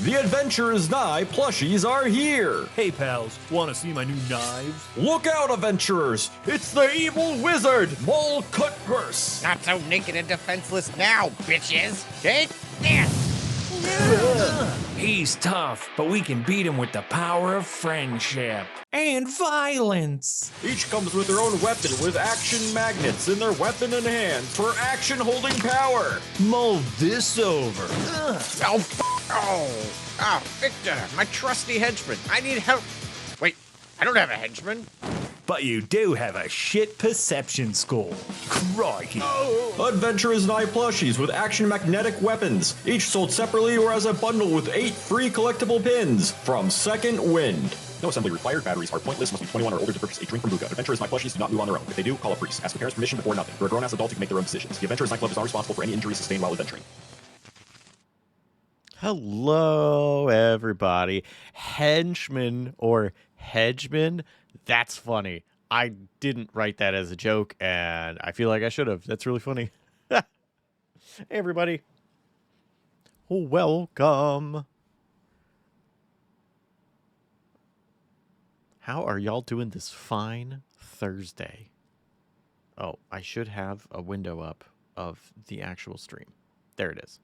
The Adventure is Nigh plushies are here! Hey pals, wanna see my new knives? Look out, adventurers! It's the evil wizard, Mole Cutpurse! Not so naked and defenseless now, bitches! Take this! He's tough, but we can beat him with the power of friendship. And violence! Each comes with their own weapon with action magnets in their weapon in hand for action-holding power! Mull this over. Oh, Victor, my trusty henchman. I need help. Wait, I don't have a henchman. But you do have a shit perception score. Crikey. Adventure is Nigh plushies with action magnetic weapons, each sold separately or as a bundle with 8 free collectible pins from Second Wind. No assembly required. Batteries are pointless. Must be 21 or older to purchase a drink from Buka. Adventure is Nigh plushies do not move on their own. If they do, call a priest. Ask the parents' permission before nothing. For a grown-ass adult, you can make their own decisions. The Adventure is Nigh Club is not responsible for any injuries sustained while adventuring. Hello, everybody. Henchman or hedgeman? That's funny. I didn't write that as a joke, and I feel like I should have. That's really funny. Hey, everybody. Welcome. How are y'all doing this fine Thursday? Oh, I should have a window up of the actual stream. There it is.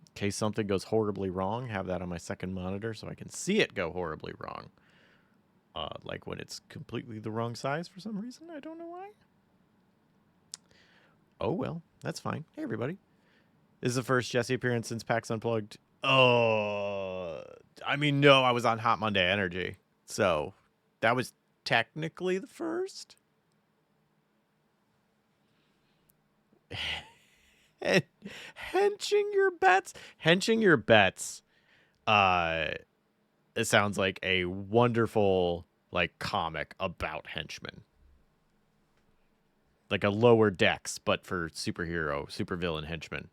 In case something goes horribly wrong, have that on my second monitor so I can see it go horribly wrong. Like when it's completely the wrong size for some reason. I don't know why. Oh, well, that's fine. Hey, everybody. This is the first Jesse appearance since PAX Unplugged. Oh, I mean, no, I was on Hot Monday Energy. So that was technically the first. Henching your bets. Henching your bets. It sounds like a wonderful comic about henchmen. Like a Lower Decks, but for supervillain henchmen.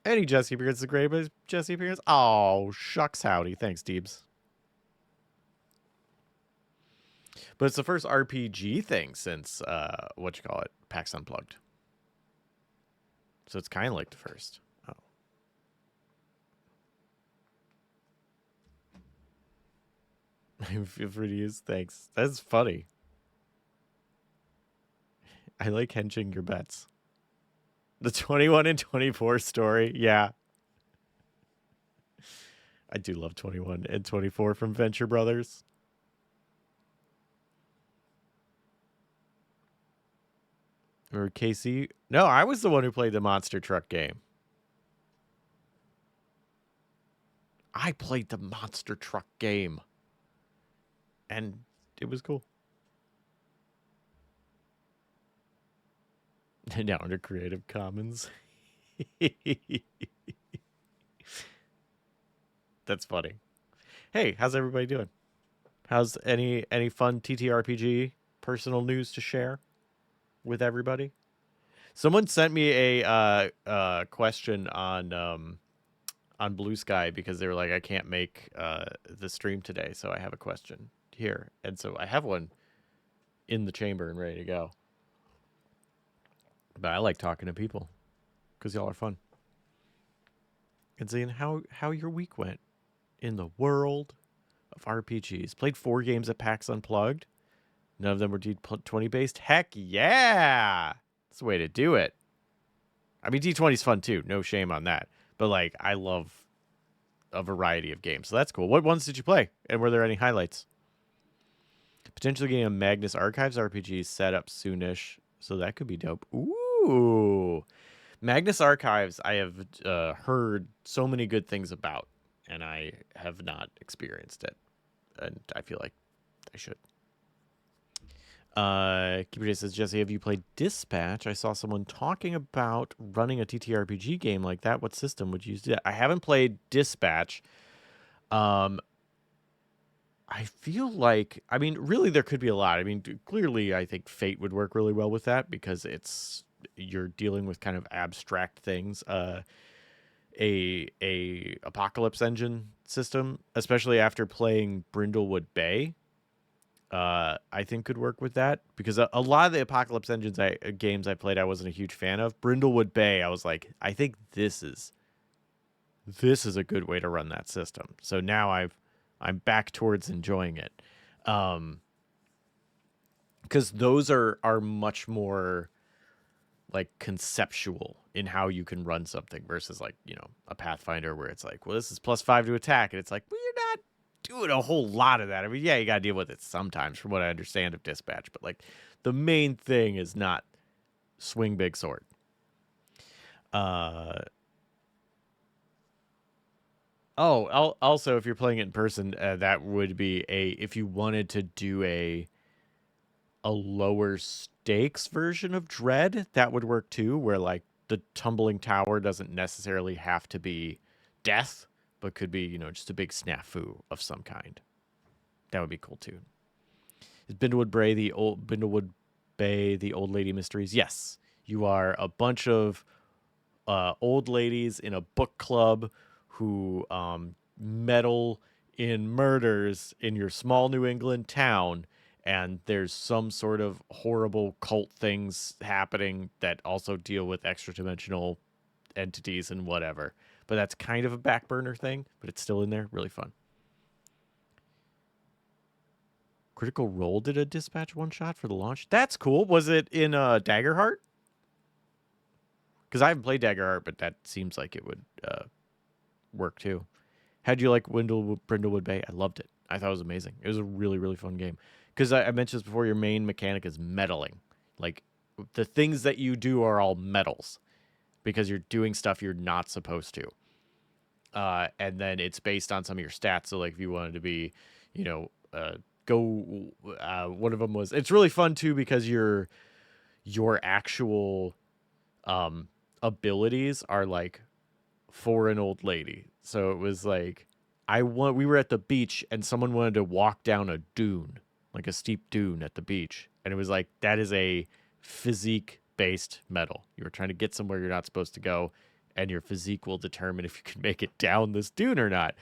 Any Jesse appearance is the greatest Jesse appearance. Oh, shucks howdy. Thanks, Deebs. But it's the first RPG thing since, PAX Unplugged. So it's kind of like the first. Oh. Feel free to use. Thanks. That's funny. I like henching your bets. The 21 and 24 story. Yeah. I do love 21 and 24 from Venture Brothers. Or Casey. No, I was the one who played the monster truck game. I played the monster truck game. And it was cool. Now under Creative Commons. That's funny. Hey, how's everybody doing? How's any fun TTRPG personal news to share with everybody? Someone sent me a question on Blue Sky because they were like, I can't make the stream today, so I have a question here. And so I have one in the chamber and ready to go. But I like talking to people because y'all are fun. And seeing how your week went in the world of RPGs. Played 4 games at PAX Unplugged. None of them were D20 based. Heck yeah! That's the way to do it. I mean, D20 is fun too. No shame on that. But I love a variety of games. So that's cool. What ones did you play? And were there any highlights? Potentially getting a Magnus Archives RPG set up soonish. So that could be dope. Ooh. Magnus Archives, I have heard so many good things about. And I have not experienced it. And I feel like I should. Keeper J says, Jesse, have you played Dispatch? I saw someone talking about running a TTRPG game like that. What system would you use to do that? I haven't played Dispatch. I feel like, I mean, really there could be a lot. I mean, clearly I think Fate would work really well with that because you're dealing with kind of abstract things. A Apocalypse Engine system, especially after playing Brindlewood Bay. I think could work with that, because a lot of the Apocalypse Engines games I played I wasn't a huge fan of. Brindlewood Bay, I was like, I think this is a good way to run that system. So now I'm back towards enjoying it, because those are much more like conceptual in how you can run something versus like, a Pathfinder where it's like, well, this is +5 to attack, and it's like, well, you're not doing a whole lot of that. I mean, yeah, you gotta deal with it sometimes, from what I understand of Dispatch, but like the main thing is not swing big sword. Also, if you're playing it in person, that would be if you wanted to do a lower stakes version of Dread, that would work too, where like the tumbling tower doesn't necessarily have to be death, but could be, just a big snafu of some kind. That would be cool too. Is Bindlewood Bay the old lady mysteries? Yes. You are a bunch of old ladies in a book club who meddle in murders in your small New England town, and there's some sort of horrible cult things happening that also deal with extra-dimensional entities and whatever. But that's kind of a back burner thing, but it's still in there. Really fun. Critical Role did a Dispatch one-shot for the launch. That's cool. Was it in Daggerheart? Because I haven't played Daggerheart, but that seems like it would work too. How'd you like Brindlewood Bay? I loved it. I thought it was amazing. It was a really, really fun game. Because I mentioned this before, your main mechanic is meddling. Like, the things that you do are all medals, because you're doing stuff you're not supposed to. And then it's based on some of your stats. So, like, if you wanted to be, one of them was... It's really fun, too, because your actual abilities are, like, for an old lady. So it was like, we were at the beach and someone wanted to walk down a dune, like a steep dune at the beach. And it was like, that is a physique based medal. You were trying to get somewhere you're not supposed to go, and your physique will determine if you can make it down this dune or not,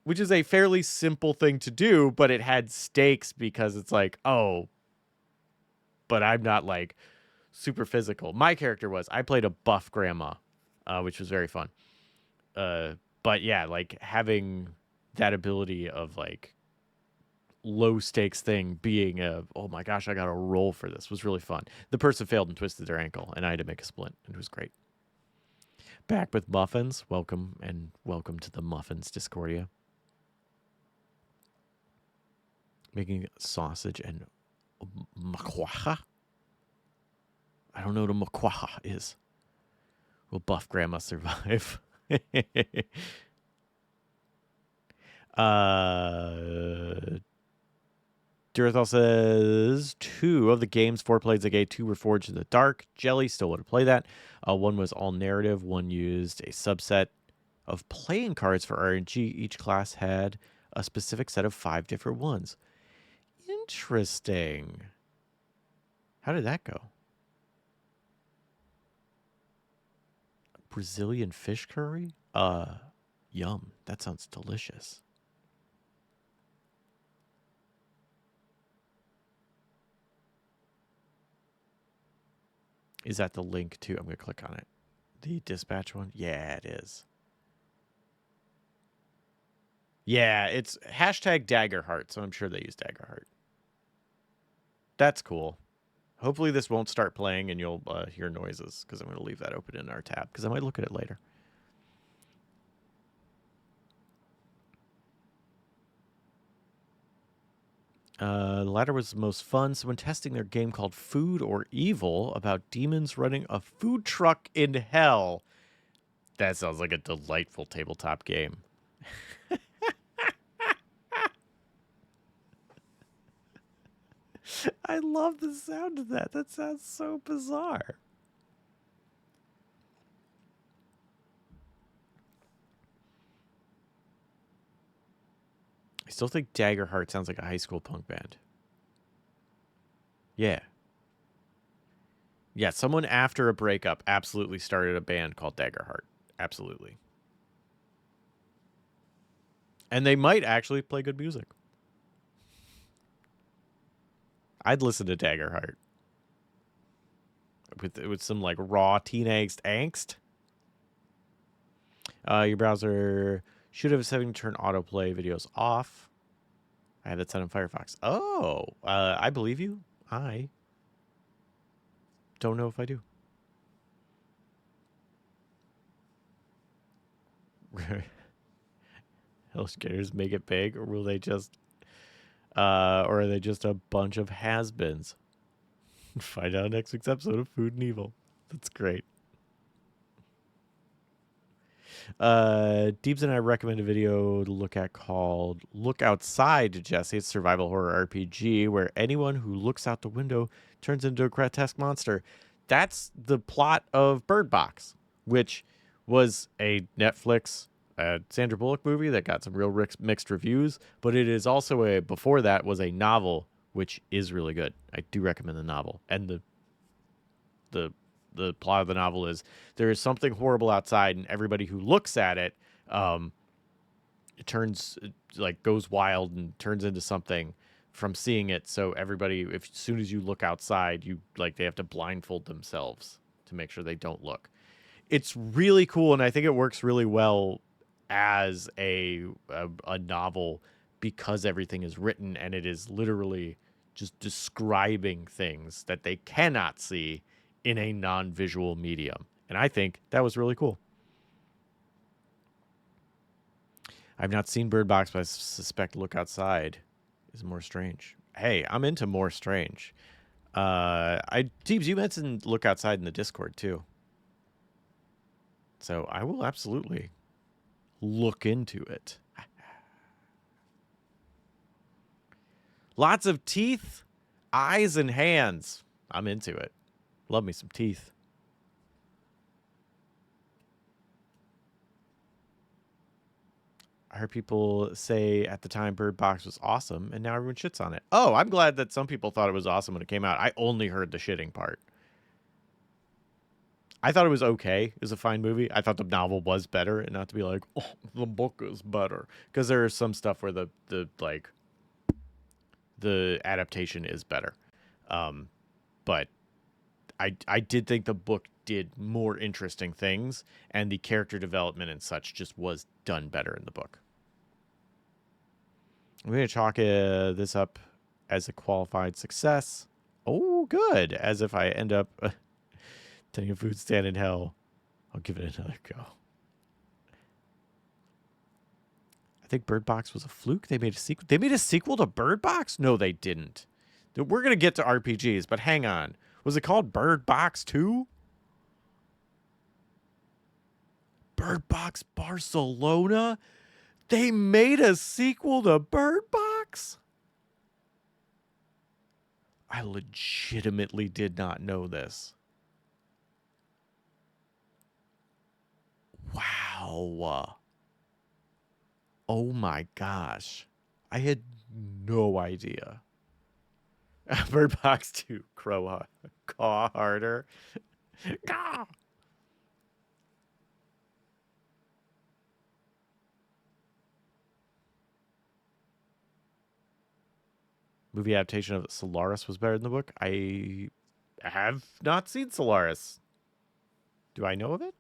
which is a fairly simple thing to do, but it had stakes because it's like, oh, but I'm not like super physical. My character was, I played a buff grandma, which was very fun. But yeah, like having that ability of like low stakes thing being oh my gosh, I got to roll for this, was really fun. The person failed and twisted their ankle, and I had to make a splint, and it was great. Back with muffins. Welcome to the Muffins Discordia. Making sausage and makwaha. I don't know what a makwaha is. Will buff grandma survive? Durathal says 2 of the games 4 played Zagate, 2 were Forged in the Dark. Jelly still want to play that. 1 was all narrative. 1 used a subset of playing cards for RNG. Each class had a specific set of 5 different ones. Interesting. How did that go? Brazilian fish curry? Yum. That sounds delicious. Is that the link to... I'm going to click on it. The Dispatch one? Yeah, it is. Yeah, it's hashtag Daggerheart, so I'm sure they use Daggerheart. That's cool. Hopefully this won't start playing and you'll hear noises, because I'm going to leave that open in our tab, because I might look at it later. The latter was the most fun. Someone testing their game called Food or Evil about demons running a food truck in hell. That sounds like a delightful tabletop game. I love the sound of that. That sounds so bizarre. I still think Daggerheart sounds like a high school punk band. Yeah. Yeah, someone after a breakup absolutely started a band called Daggerheart. Absolutely. And they might actually play good music. I'd listen to Daggerheart with some like raw teenage angst. Your browser should have a setting to turn autoplay videos off. I have that set on Firefox. Oh, I believe you. I don't know if I do. Hell scares make it big, or will they just, or are they just a bunch of has-beens? Find out next week's episode of Food and Evil. That's great. Deebs and I recommend a video to look at called Look Outside, Jesse. It's a survival horror RPG where anyone who looks out the window turns into a grotesque monster. That's the plot of Bird Box, which was a Netflix Sandra Bullock movie that got some real mixed reviews, but it is also before that was a novel, which is really good. I do recommend the novel. And the plot of the novel is there is something horrible outside, and everybody who looks at it, it turns like goes wild and turns into something from seeing it. So everybody, as soon as you look outside, they have to blindfold themselves to make sure they don't look. It's really cool, and I think it works really well as a novel because everything is written and it is literally just describing things that they cannot see in a non-visual medium. And I think that was really cool. I've not seen Bird Box, but I suspect Look Outside is more strange. Hey, I'm into more strange. Teebs, you mentioned Look Outside in the Discord too. So I will absolutely look into it. Lots of teeth, eyes, and hands. I'm into it. Love me some teeth. I heard people say at the time Bird Box was awesome, and now everyone shits on it. Oh, I'm glad that some people thought it was awesome when it came out. I only heard the shitting part. I thought it was okay. It was a fine movie. I thought the novel was better, and not to be like, oh, the book is better. Because there is some stuff where the adaptation is better. But I did think the book did more interesting things, and the character development and such just was done better in the book. I'm going to chalk this up as a qualified success. Oh, good. As if I end up taking a food stand in hell, I'll give it another go. I think Bird Box was a fluke. They made a sequel. They made a sequel to Bird Box? No, they didn't. We're going to get to RPGs, but hang on. Was it called Bird Box 2? Bird Box Barcelona? They made a sequel to Bird Box? I legitimately did not know this. Wow. Oh my gosh. I had no idea. Bird Box 2, Caw Harder. Caw! Movie adaptation of Solaris was better than the book. I have not seen Solaris. Do I know of it?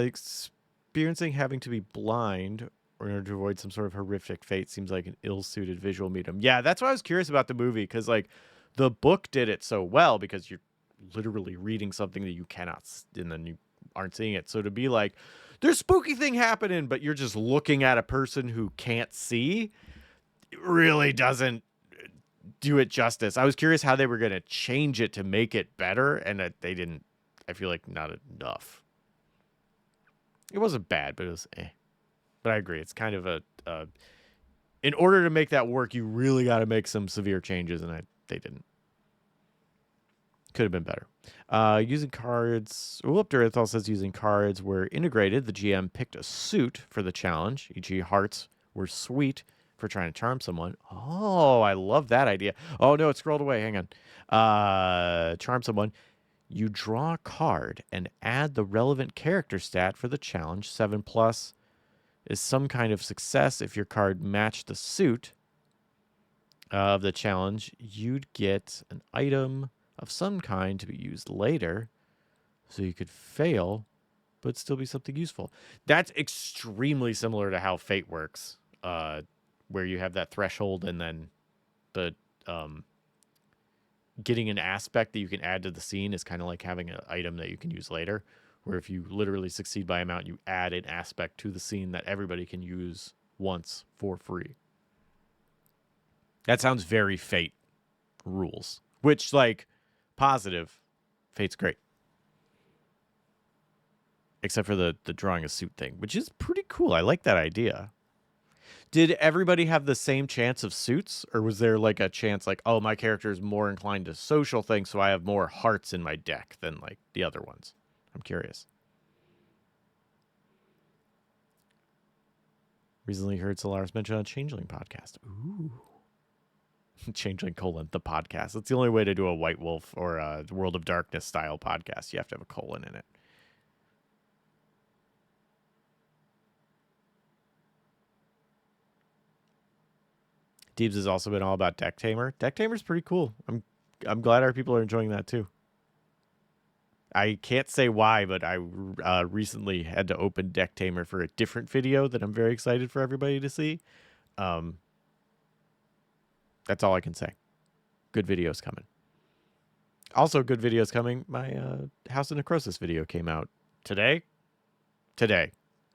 Experiencing having to be blind or in order to avoid some sort of horrific fate seems like an ill-suited visual medium. Yeah, that's why I was curious about the movie, because like the book did it so well because you're literally reading something that you cannot, and then you aren't seeing it. So to be like, there's spooky thing happening, but you're just looking at a person who can't see, it really doesn't do it justice. I was curious how they were going to change it to make it better, and they didn't. I feel like not enough. It wasn't bad, but it was eh. But I agree. It's kind of a in order to make that work, you really got to make some severe changes, and they didn't. Could have been better. Using cards. Whoop, Durethal says using cards were integrated. The GM picked a suit for the challenge. E.g., hearts were sweet for trying to charm someone. Oh, I love that idea. Oh, no, it scrolled away. Hang on. Charm someone. You draw a card and add the relevant character stat for the challenge, 7+. is some kind of success. If your card matched the suit of the challenge, you'd get an item of some kind to be used later. So you could fail, but still be something useful. That's extremely similar to how Fate works, where you have that threshold and then the getting an aspect that you can add to the scene is kind of like having an item that you can use later, where if you literally succeed by amount, you add an aspect to the scene that everybody can use once for free. That sounds very Fate rules, which, like, positive, Fate's great. Except for the drawing a suit thing, which is pretty cool. I like that idea. Did everybody have the same chance of suits? Or was there like a chance like, oh, my character is more inclined to social things, so I have more hearts in my deck than like the other ones? I'm curious. Recently heard Solaris mention on Changeling podcast. Ooh. Changeling : the podcast. That's the only way to do a White Wolf or a World of Darkness style podcast. You have to have a colon in it. Deebs has also been all about Deck Tamer. Deck Tamer's pretty cool. I'm glad our people are enjoying that too. I can't say why, but I recently had to open Deck Tamer for a different video that I'm very excited for everybody to see. That's all I can say. Good videos coming. Also, good videos coming. My House of Necrosis video came out today. Today.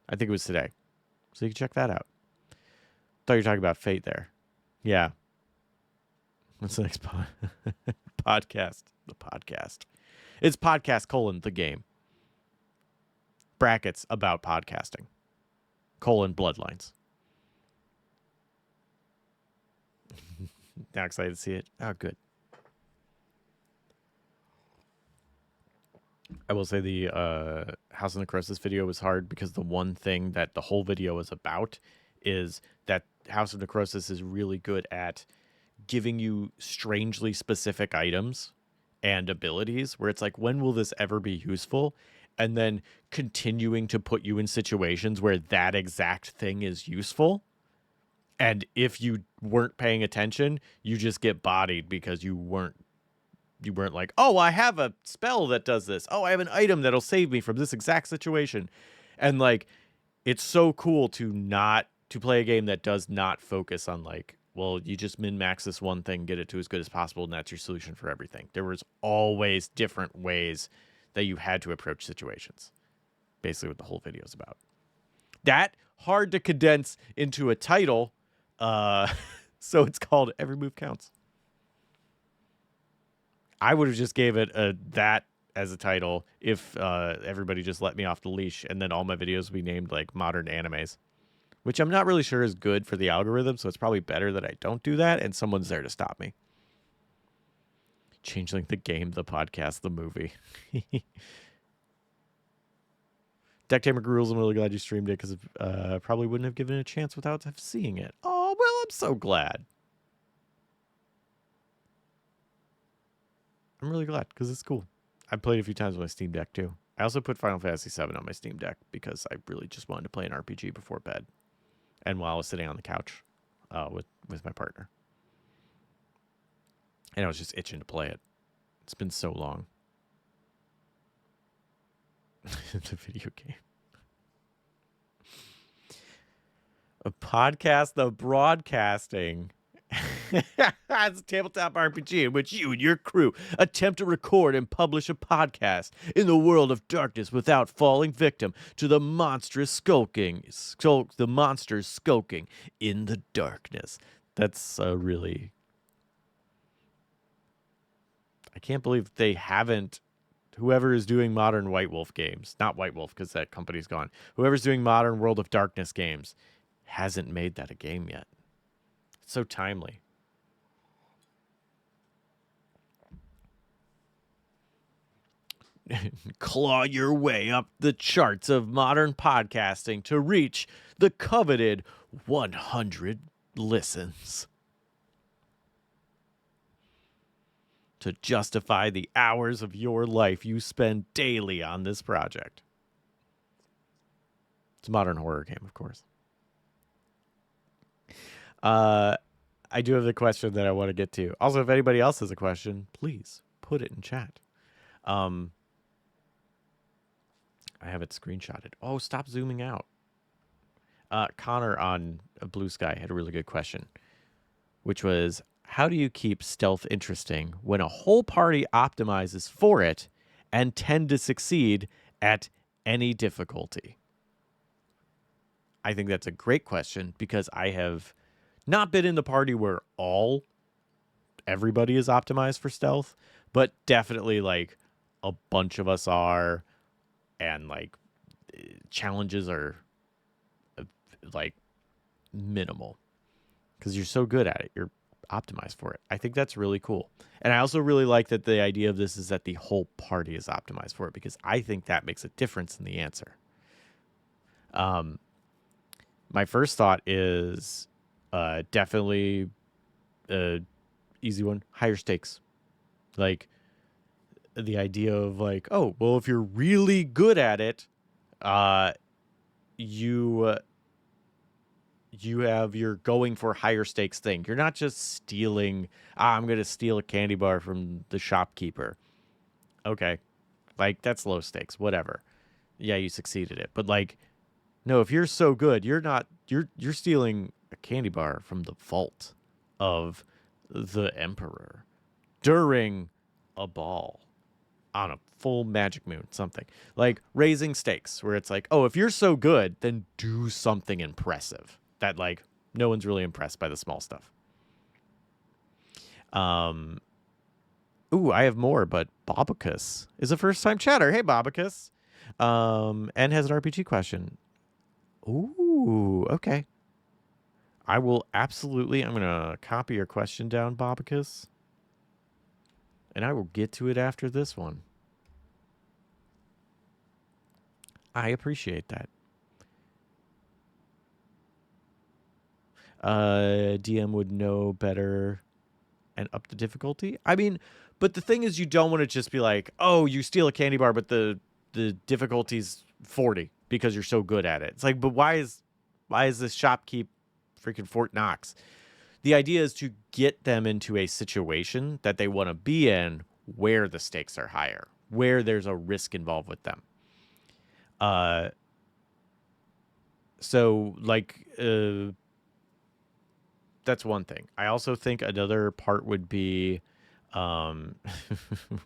I think it was today. So you can check that out. Thought you were talking about Fate there. Yeah. What's the next podcast? The podcast. It's podcast : the game. Brackets about podcasting. : Bloodlines. Now excited to see it. Oh, good. I will say the House of Necrosis video was hard because the one thing that the whole video is about is that House of Necrosis is really good at giving you strangely specific items and abilities where it's like, when will this ever be useful? And then continuing to put you in situations where that exact thing is useful. And if you weren't paying attention, you just get bodied because you weren't like, oh, I have a spell that does this. Oh, I have an item that'll save me from this exact situation. And like, it's so cool to play a game that does not focus on like, well, you just min-max this one thing, get it to as good as possible, and that's your solution for everything. There was always different ways that you had to approach situations. Basically what the whole video is about. That hard to condense into a title, so it's called Every Move Counts. I would have just gave it that as a title if everybody just let me off the leash, and then all my videos would be named like modern animes, which I'm not really sure is good for the algorithm, so it's probably better that I don't do that, and someone's there to stop me. Changeling: the game, the podcast, the movie. Deck Tamer rules. I'm really glad you streamed it because probably wouldn't have given it a chance without seeing it. Oh, well, I'm so glad. I'm really glad because it's cool. I've played a few times on my Steam Deck too. I also put Final Fantasy VII on my Steam Deck because I really just wanted to play an RPG before bed, and while I was sitting on the couch with my partner, and I was just itching to play it. It's been so long. The video game. A podcast, the broadcasting. It's a tabletop RPG in which you and your crew attempt to record and publish a podcast in the world of darkness without falling victim to the monsters skulking in the darkness. That's really... I can't believe they haven't... Whoever is doing modern White Wolf games, not White Wolf because that company's gone, whoever's doing modern World of Darkness games hasn't made that a game yet. It's so timely. Claw your way up the charts of modern podcasting to reach the coveted 100 listens. To justify the hours of your life you spend daily on this project. It's a modern horror game, of course. I do have the question that I want to get to. Also, if anybody else has a question, please put it in chat. I have it screenshotted. Oh, stop zooming out. Connor on Blue Sky had a really good question, which was, how do you keep stealth interesting when a whole party optimizes for it and tend to succeed at any difficulty? I think that's a great question because I have not been in the party where everybody is optimized for stealth, but definitely like a bunch of us are, and like challenges are like minimal because you're so good at it. You're optimized for it. I think that's really cool. And I also really like that the idea of this is that the whole party is optimized for it, because I think that makes a difference in the answer. My first thought is definitely easy one, higher stakes. Like the idea of like, oh, well, if you're really good at it, you're going for higher stakes thing. You're not just stealing, I'm going to steal a candy bar from the shopkeeper. Okay. Like, that's low stakes, whatever. Yeah, you succeeded it. But like, no, if you're so good, you're stealing a candy bar from the vault of the emperor during a ball on a full magic moon, something. Like raising stakes, where it's like, oh, if you're so good, then do something impressive that like no one's really impressed by the small stuff. Ooh, I have more, but Bobicus is a first-time chatter. Hey, Bobicus. And has an RPG question. Ooh, okay. I will absolutely, I'm going to copy your question down, Bobicus. And I will get to it after this one. I appreciate that. DM would know better and up the difficulty. I mean, but the thing is, you don't want to just be like, oh, you steal a candy bar, but the difficulty's 40 because you're so good at it. It's like, but why is this shopkeep freaking Fort Knox? The idea is to get them into a situation that they want to be in where the stakes are higher, where there's a risk involved with them. So like, that's one thing. I also think another part would be, wouldn't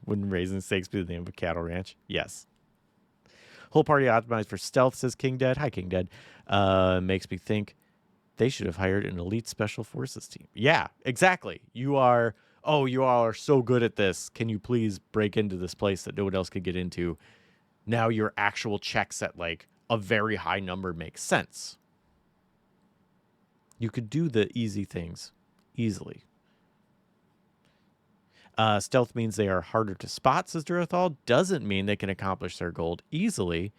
raising stakes be the name of a cattle ranch? Yes. Whole party optimized for stealth, says King Dead. Hi, King Dead. Makes me think they should have hired an elite special forces team. Yeah, exactly. You all are so good at this. Can you please break into this place that no one else could get into? Now your actual checks at like a very high number makes sense. You could do the easy things easily. Stealth means they are harder to spot, says Durathal. Doesn't mean they can accomplish their goal easily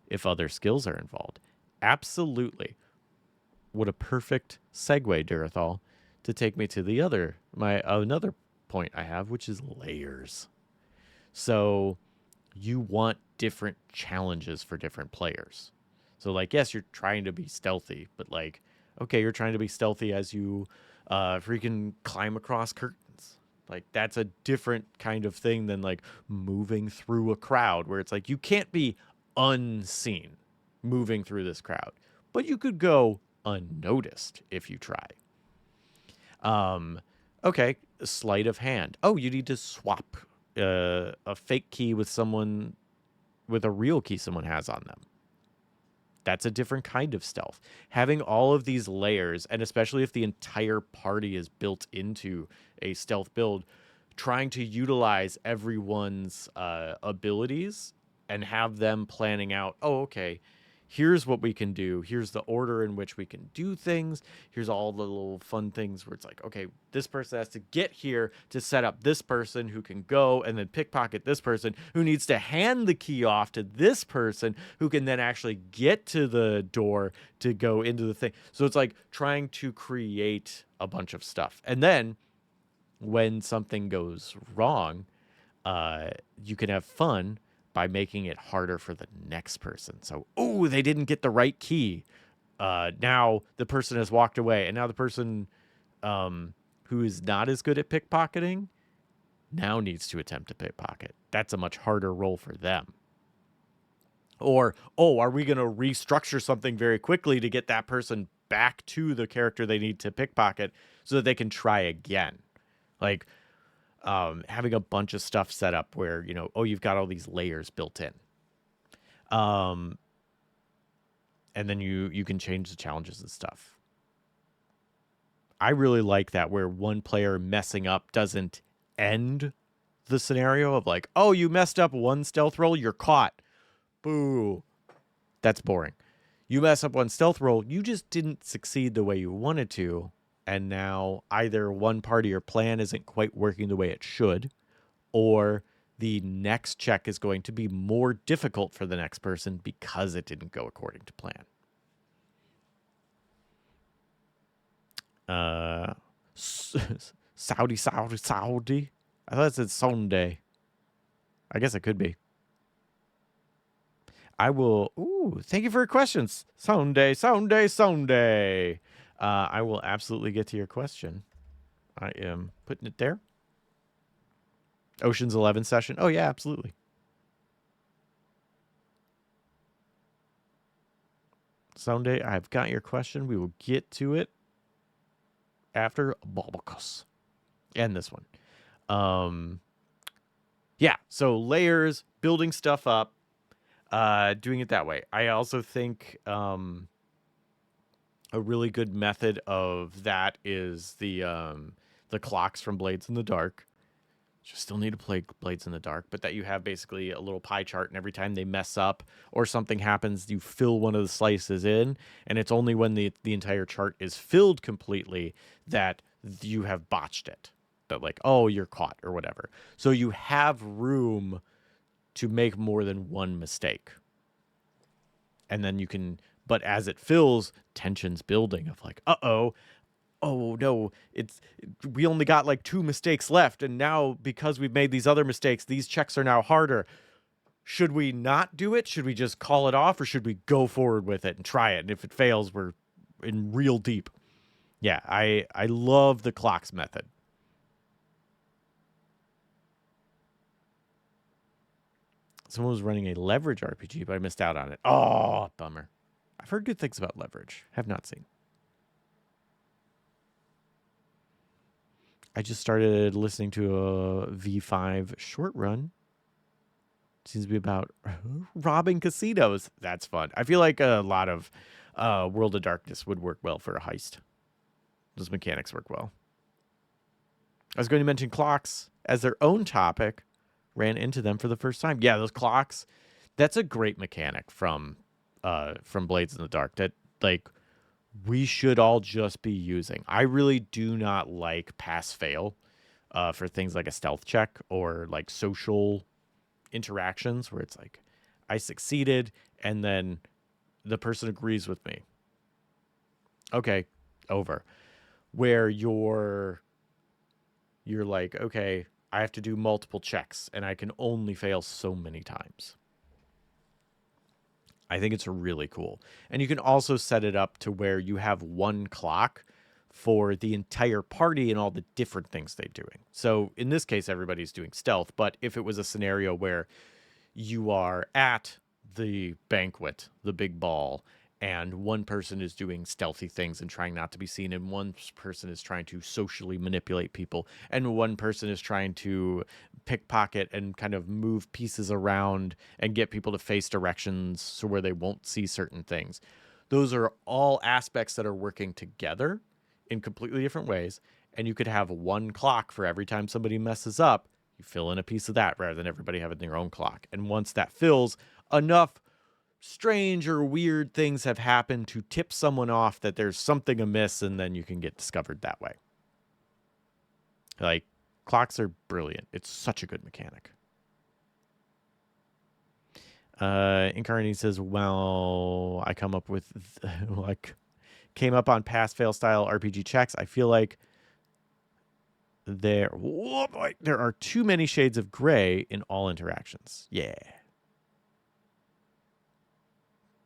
if other skills are involved. Absolutely. What a perfect segue, Durathal, to take me to another point I have, which is layers. So you want different challenges for different players. So like, yes, you're trying to be stealthy, but like, okay, you're trying to be stealthy as you freaking climb across curtains. Like, that's a different kind of thing than like moving through a crowd, where it's like you can't be unseen moving through this crowd, but you could go unnoticed if you try. Okay, sleight of hand. Oh, you need to swap a fake key with someone with a real key someone has on them. That's a different kind of stealth. Having all of these layers, and especially if the entire party is built into a stealth build, trying to utilize everyone's abilities and have them planning out, oh, okay, here's what we can do. Here's the order in which we can do things. Here's all the little fun things where it's like, okay, this person has to get here to set up this person who can go and then pickpocket this person who needs to hand the key off to this person who can then actually get to the door to go into the thing. So it's like trying to create a bunch of stuff. And then when something goes wrong, you can have fun by making it harder for the next person. So, oh, they didn't get the right key. Now the person has walked away, and now the person who is not as good at pickpocketing now needs to attempt to pickpocket. That's a much harder role for them. Or, oh, are we going to restructure something very quickly to get that person back to the character they need to pickpocket so that they can try again? Like having a bunch of stuff set up where, you know, oh, you've got all these layers built in. And then you can change the challenges and stuff. I really like that, where one player messing up doesn't end the scenario of like, oh, you messed up one stealth roll, you're caught. Boo. That's boring. You mess up one stealth roll, you just didn't succeed the way you wanted to, and now either one part of your plan isn't quite working the way it should, or the next check is going to be more difficult for the next person because it didn't go according to plan. Saudi. I thought it said Sunday. I guess it could be. I will. Ooh, thank you for your questions. Sunday. I will absolutely get to your question. I am putting it there. Ocean's 11 session. Oh, yeah, absolutely. Sunday, I've got your question. We will get to it after Bulbacus. And this one. Yeah, so layers, building stuff up, doing it that way. I also think a really good method of that is the clocks from Blades in the Dark. You still need to play Blades in the Dark, but that you have basically a little pie chart, and every time they mess up or something happens, you fill one of the slices in, and it's only when the entire chart is filled completely that you have botched it. That like, oh, you're caught or whatever. So you have room to make more than one mistake. And then you can, but as it fills, tension's building of like, oh no, we only got like 2 mistakes left, and now because we've made these other mistakes, these checks are now harder. Should we not do it? Should we just call it off, or should we go forward with it and try it? And if it fails, we're in real deep. Yeah, I love the clocks method. Someone was running a leverage RPG, but I missed out on it. Oh, bummer. I've heard good things about leverage. Have not seen. I just started listening to a V5 short run. Seems to be about robbing casinos. That's fun. I feel like a lot of World of Darkness would work well for a heist. Those mechanics work well. I was going to mention clocks as their own topic. Ran into them for the first time. Yeah, those clocks. That's a great mechanic from Blades in the Dark that like we should all just be using. I really do not like pass fail for things like a stealth check or like social interactions where it's like I succeeded and then the person agrees with me. Okay, over. Where you're like, okay, I have to do multiple checks, and I can only fail so many times. I think it's really cool. And you can also set it up to where you have one clock for the entire party and all the different things they're doing. So in this case, everybody's doing stealth, but if it was a scenario where you are at the banquet, the big ball, and one person is doing stealthy things and trying not to be seen, and one person is trying to socially manipulate people, and one person is trying to pickpocket and kind of move pieces around and get people to face directions so where they won't see certain things. Those are all aspects that are working together in completely different ways, and you could have one clock for every time somebody messes up. You fill in a piece of that rather than everybody having their own clock. And once that fills, enough strange or weird things have happened to tip someone off that there's something amiss, and then you can get discovered that way. Like, clocks are brilliant. It's such a good mechanic. Incarnate says, well, I come up with like came up on pass fail style RPG checks. I feel like there are too many shades of gray in all interactions. Yeah.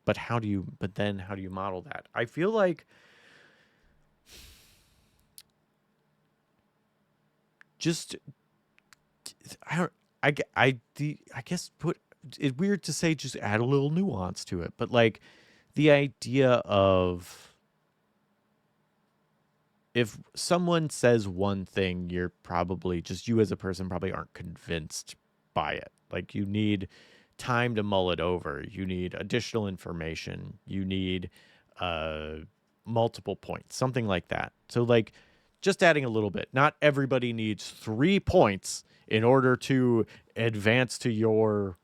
But then how do you model that? I feel like just I guess it's weird to say just add a little nuance to it, but like the idea of if someone says one thing, you're probably just you as a person probably aren't convinced by it. Like you need time to mull it over. You need additional information. You need multiple points, something like that. So like just adding a little bit. Not everybody needs 3 points in order to advance to your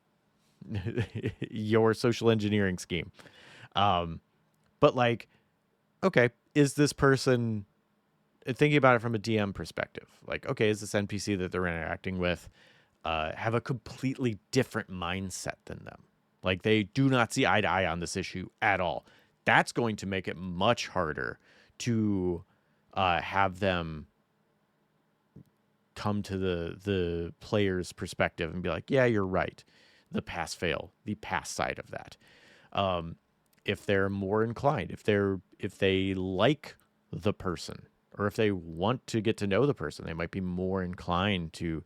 your social engineering scheme. But like, okay, is this person thinking about it from a DM perspective? Like, okay, is this NPC that they're interacting with have a completely different mindset than them? Like they do not see eye to eye on this issue at all. That's going to make it much harder to have them come to the player's perspective and be like, yeah, you're right. The pass fail, the pass side of that. If they're more inclined, if they like the person, or if they want to get to know the person, they might be more inclined to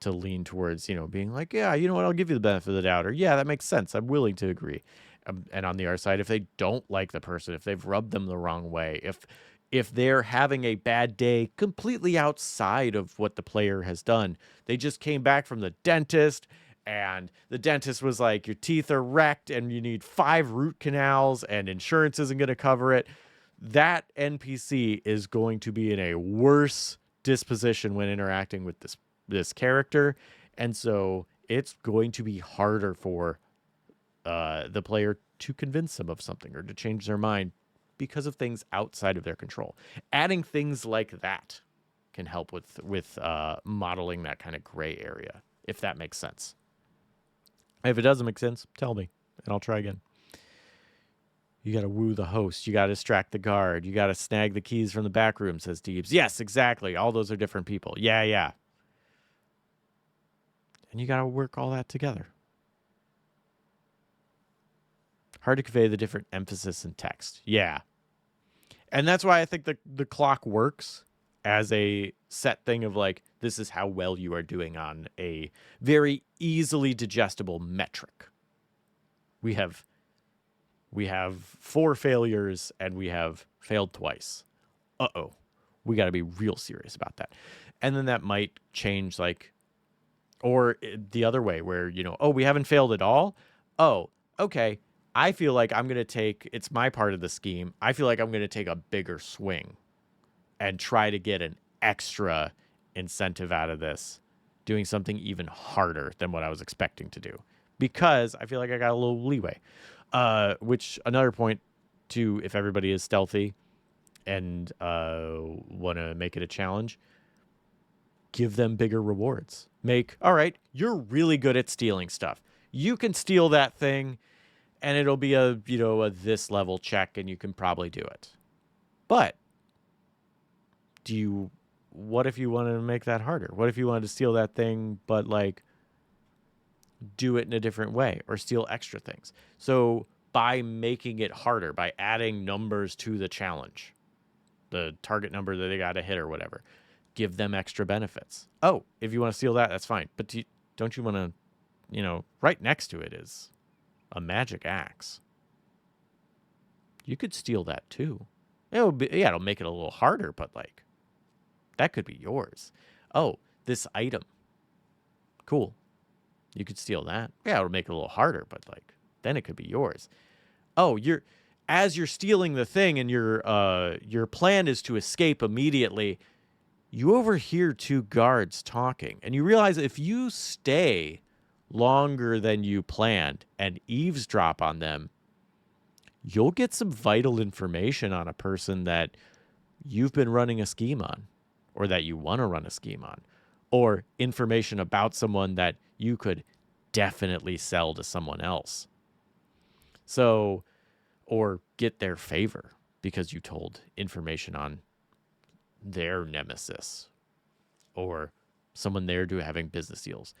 lean towards, being like, yeah, you know what, I'll give you the benefit of the doubt, or yeah, that makes sense, I'm willing to agree. And on the other side, if they don't like the person, if they've rubbed them the wrong way, if they're having a bad day completely outside of what the player has done, they just came back from the dentist and the dentist was like, your teeth are wrecked and you need 5 root canals and insurance isn't going to cover it, that NPC is going to be in a worse disposition when interacting with this character. And so it's going to be harder for the player to convince them of something or to change their mind because of things outside of their control. Adding things like that can help with modeling that kind of gray area, if that makes sense. If it doesn't make sense, tell me, and I'll try again. You got to woo the host. You got to distract the guard. You got to snag the keys from the back room, says Deebs. Yes, exactly. All those are different people. Yeah. And you got to work all that together. Hard to convey the different emphasis in text. Yeah. And that's why I think the clock works as a set thing of like, this is how well you are doing on a very easily digestible metric. We have 4 failures and we have failed twice. Uh-oh. We got to be real serious about that. And then that might change, like, or the other way where, we haven't failed at all. Oh, okay. I feel like I'm going to take, it's my part of the scheme. I feel like I'm going to take a bigger swing and try to get an extra incentive out of this, doing something even harder than what I was expecting to do, because I feel like I got a little leeway. Which another point to, if everybody is stealthy and want to make it a challenge, give them bigger rewards. All right, you're really good at stealing stuff. You can steal that thing and it'll be a this level check and you can probably do it. But what if you wanted to make that harder? What if you wanted to steal that thing, but like do it in a different way or steal extra things? So by making it harder, by adding numbers to the challenge, the target number that they got to hit or whatever, give them extra benefits. Oh, if you want to steal that, that's fine. But don't you want to, right next to it is a magic axe. You could steal that too. It'll make it a little harder, but like, that could be yours. Oh, this item. Cool. You could steal that. Yeah, it'll make it a little harder, but like, then it could be yours. Oh, as you're stealing the thing and your plan is to escape immediately, you overhear 2 guards talking, and you realize if you stay longer than you planned and eavesdrop on them, you'll get some vital information on a person that you've been running a scheme on, or that you want to run a scheme on, or information about someone that you could definitely sell to someone else. So, or get their favor because you told information on their nemesis or someone they're having business deals.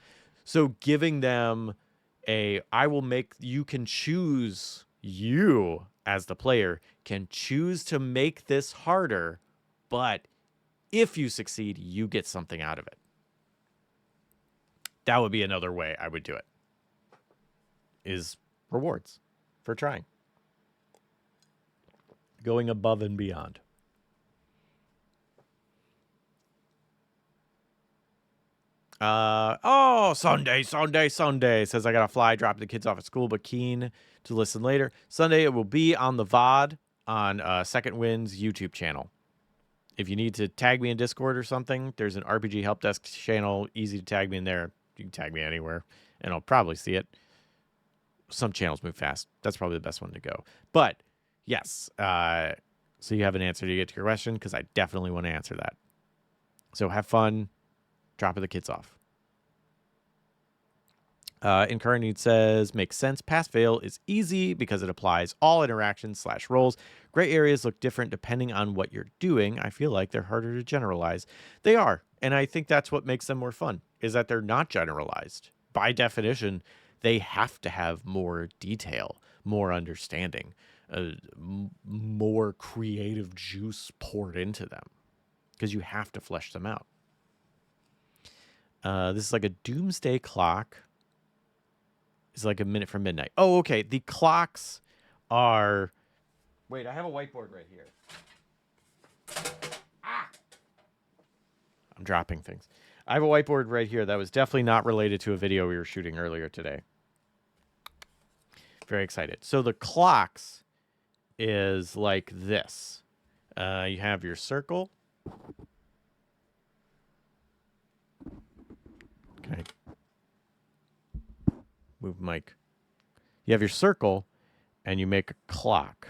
So giving them you can choose you, as the player, can choose to make this harder, but if you succeed, you get something out of it. That would be another way I would do it, is rewards for trying. Going above and beyond. Sunday says I gotta fly, drop the kids off at school, but keen to listen later. Sunday it will be on the VOD on Second Wind's YouTube channel. If you need to tag me in Discord or something, there's an RPG help desk channel, easy to tag me in there. You can tag me anywhere, and I'll probably see it. Some channels move fast. That's probably the best one to go. But yes, so you have an answer to get to your question, because I definitely want to answer that. So have fun. Dropping the kids off. Incarnate says, makes sense. Pass-fail is easy because it applies all interactions / roles. Gray areas look different depending on what you're doing. I feel like they're harder to generalize. They are, and I think that's what makes them more fun, is that they're not generalized. By definition, they have to have more detail, more understanding, more creative juice poured into them, because you have to flesh them out. This is like a doomsday clock. It's like a minute from midnight. Oh, okay. The clocks are... Wait, I have a whiteboard right here. I'm dropping things. I have a whiteboard right here that was definitely not related to a video we were shooting earlier today. Very excited. So the clocks is like this. You have your circle. Okay. Move mic. You have your circle, and you make a clock.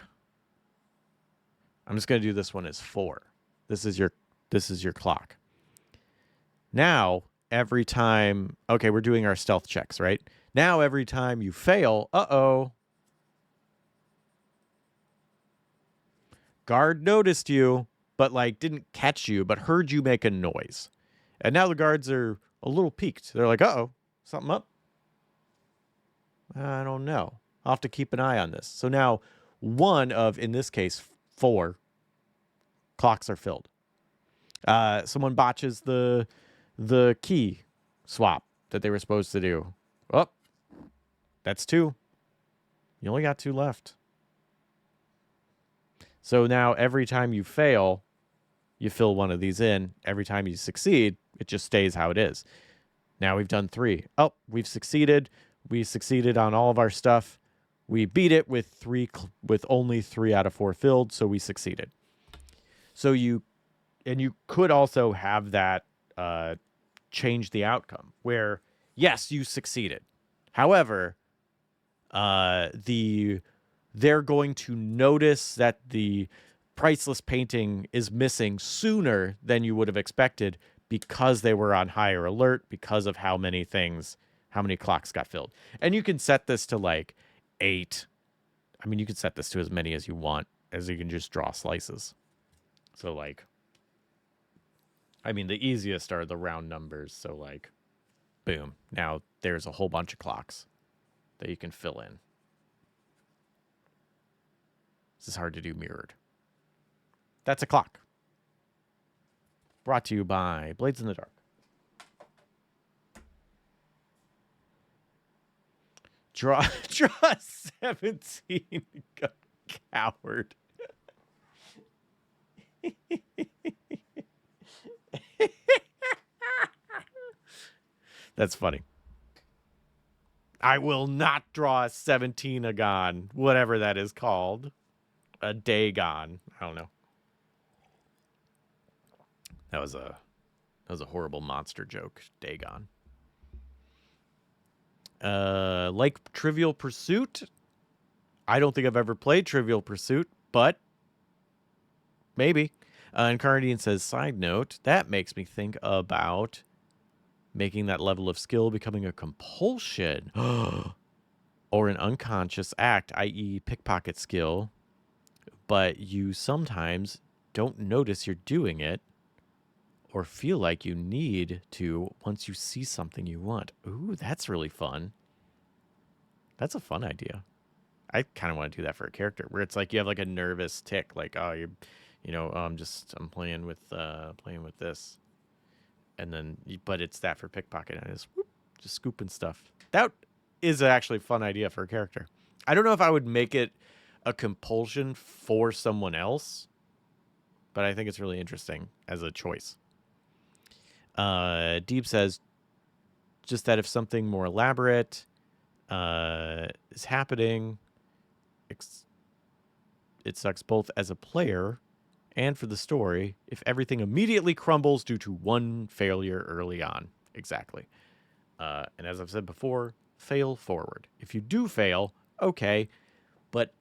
I'm just going to do this one as 4. This is your clock. Now, every time... Okay, we're doing our stealth checks, right? Now, every time you fail... Uh-oh. Guard noticed you, but, like, didn't catch you, but heard you make a noise. And now the guards are a little peaked. They're like, uh-oh, something up? I don't know. I'll have to keep an eye on this. So now, one of, in this case, 4 clocks are filled. Someone botches the key swap that they were supposed to do. Oh, that's 2. You only got 2 left. So now every time you fail, you fill one of these in. Every time you succeed, it just stays how it is. Now we've done 3. Oh, we've succeeded. We succeeded on all of our stuff. We beat it with only 3 out of 4 filled, so we succeeded. So you could also have that change the outcome, where yes, you succeeded. However, they're going to notice that the priceless painting is missing sooner than you would have expected, because they were on higher alert, because of how many clocks got filled. And you can set this to like 8. I mean, you can set this to as many as you want, as you can just draw slices. So like, I mean, the easiest are the round numbers. So like, boom. Now there's a whole bunch of clocks that you can fill in. This is hard to do mirrored. That's a clock. Brought to you by Blades in the Dark. Draw 17, coward. That's funny. I will not draw a 17-agon, whatever that is called. A Dagon. I don't know. That was a horrible monster joke. Dagon. Like Trivial Pursuit? I don't think I've ever played Trivial Pursuit, but maybe. And Carnadian says, side note, that makes me think about making that level of skill becoming a compulsion or an unconscious act, i.e. pickpocket skill, but you sometimes don't notice you're doing it or feel like you need to once you see something you want. Ooh, that's really fun. That's a fun idea. I kind of want to do that for a character where it's like you have like a nervous tick, like, oh, I'm playing with this, and then but it's that for pickpocket, and I just scooping stuff. That is actually a fun idea for a character. I don't know if I would make it a compulsion for someone else, but I think it's really interesting as a choice. Deep says just that if something more elaborate is happening, it sucks both as a player and for the story if everything immediately crumbles due to one failure early on. Exactly. And as I've said before, fail forward. If you do fail, okay, but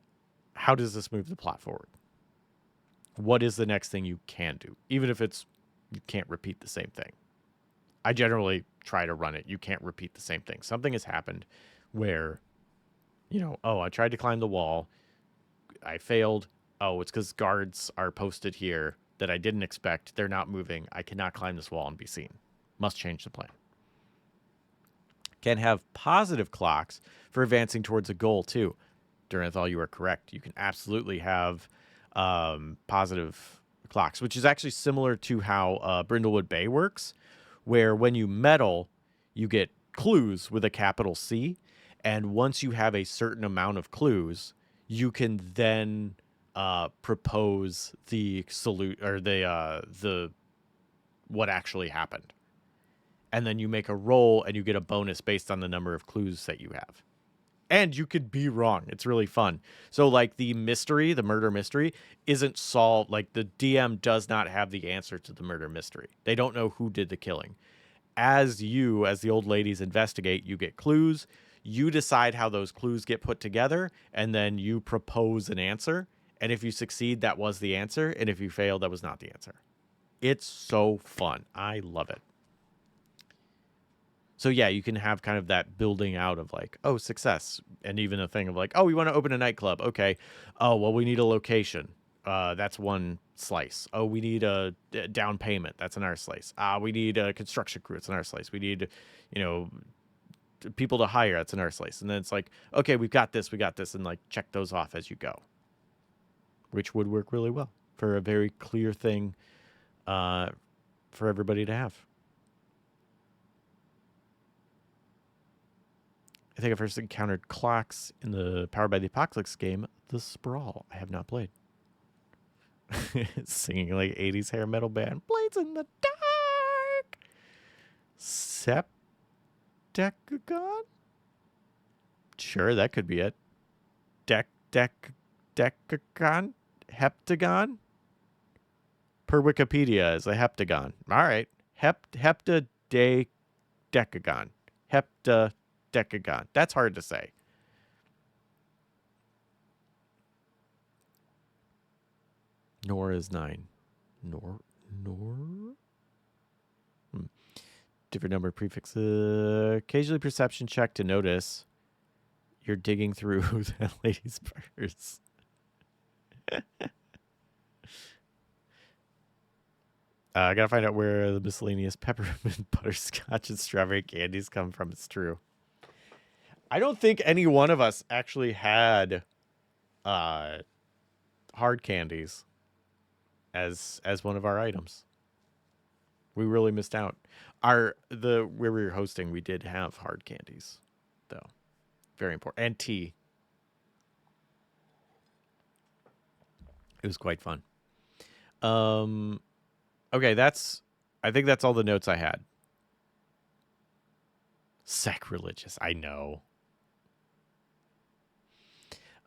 how does this move the plot forward? What is the next thing you can do? Even if you can't repeat the same thing. I generally try to run it. You can't repeat the same thing. Something has happened where, I tried to climb the wall. I failed. Oh, it's because guards are posted here that I didn't expect. They're not moving. I cannot climb this wall and be seen. Must change the plan. Can have positive clocks for advancing towards a goal, too. Duranthal, you are correct. You can absolutely have positive clocks, which is actually similar to how Brindlewood Bay works, where when you medal, you get clues with a capital C, and once you have a certain amount of clues, you can then propose the salute or the what actually happened, and then you make a roll and you get a bonus based on the number of clues that you have. And you could be wrong. It's really fun. So, like, the murder mystery, isn't solved. Like, the DM does not have the answer to the murder mystery. They don't know who did the killing. As the old ladies investigate, you get clues. You decide how those clues get put together, and then you propose an answer. And if you succeed, that was the answer. And if you fail, that was not the answer. It's so fun. I love it. So, yeah, you can have kind of that building out of like, oh, success. And even a thing of like, oh, we want to open a nightclub. Okay. Oh, well, we need a location. That's one slice. Oh, we need a down payment. That's another slice. We need a construction crew. It's another slice. We need, people to hire. That's another slice. And then it's like, okay, we got this. And like check those off as you go. Which would work really well for a very clear thing for everybody to have. I think I first encountered clocks in the Powered by the Apocalypse game, The Sprawl. I have not played. Singing like 80s hair metal band. Blades in the dark. Sepdecagon? Sure, that could be it. Decagon? Heptagon? Per Wikipedia is a heptagon. All right. Heptadecagon. Heptadecagon. That's hard to say. Nor is 9. Nor? Different number of prefixes. Occasionally perception check to notice you're digging through that lady's purse. I gotta find out where the miscellaneous peppermint, butterscotch, and strawberry candies come from. It's true. I don't think any one of us actually had hard candies as one of our items. We really missed out. Where we were hosting, we did have hard candies, though. Very important. And tea. It was quite fun. Okay, I think that's all the notes I had. Sacrilegious, I know.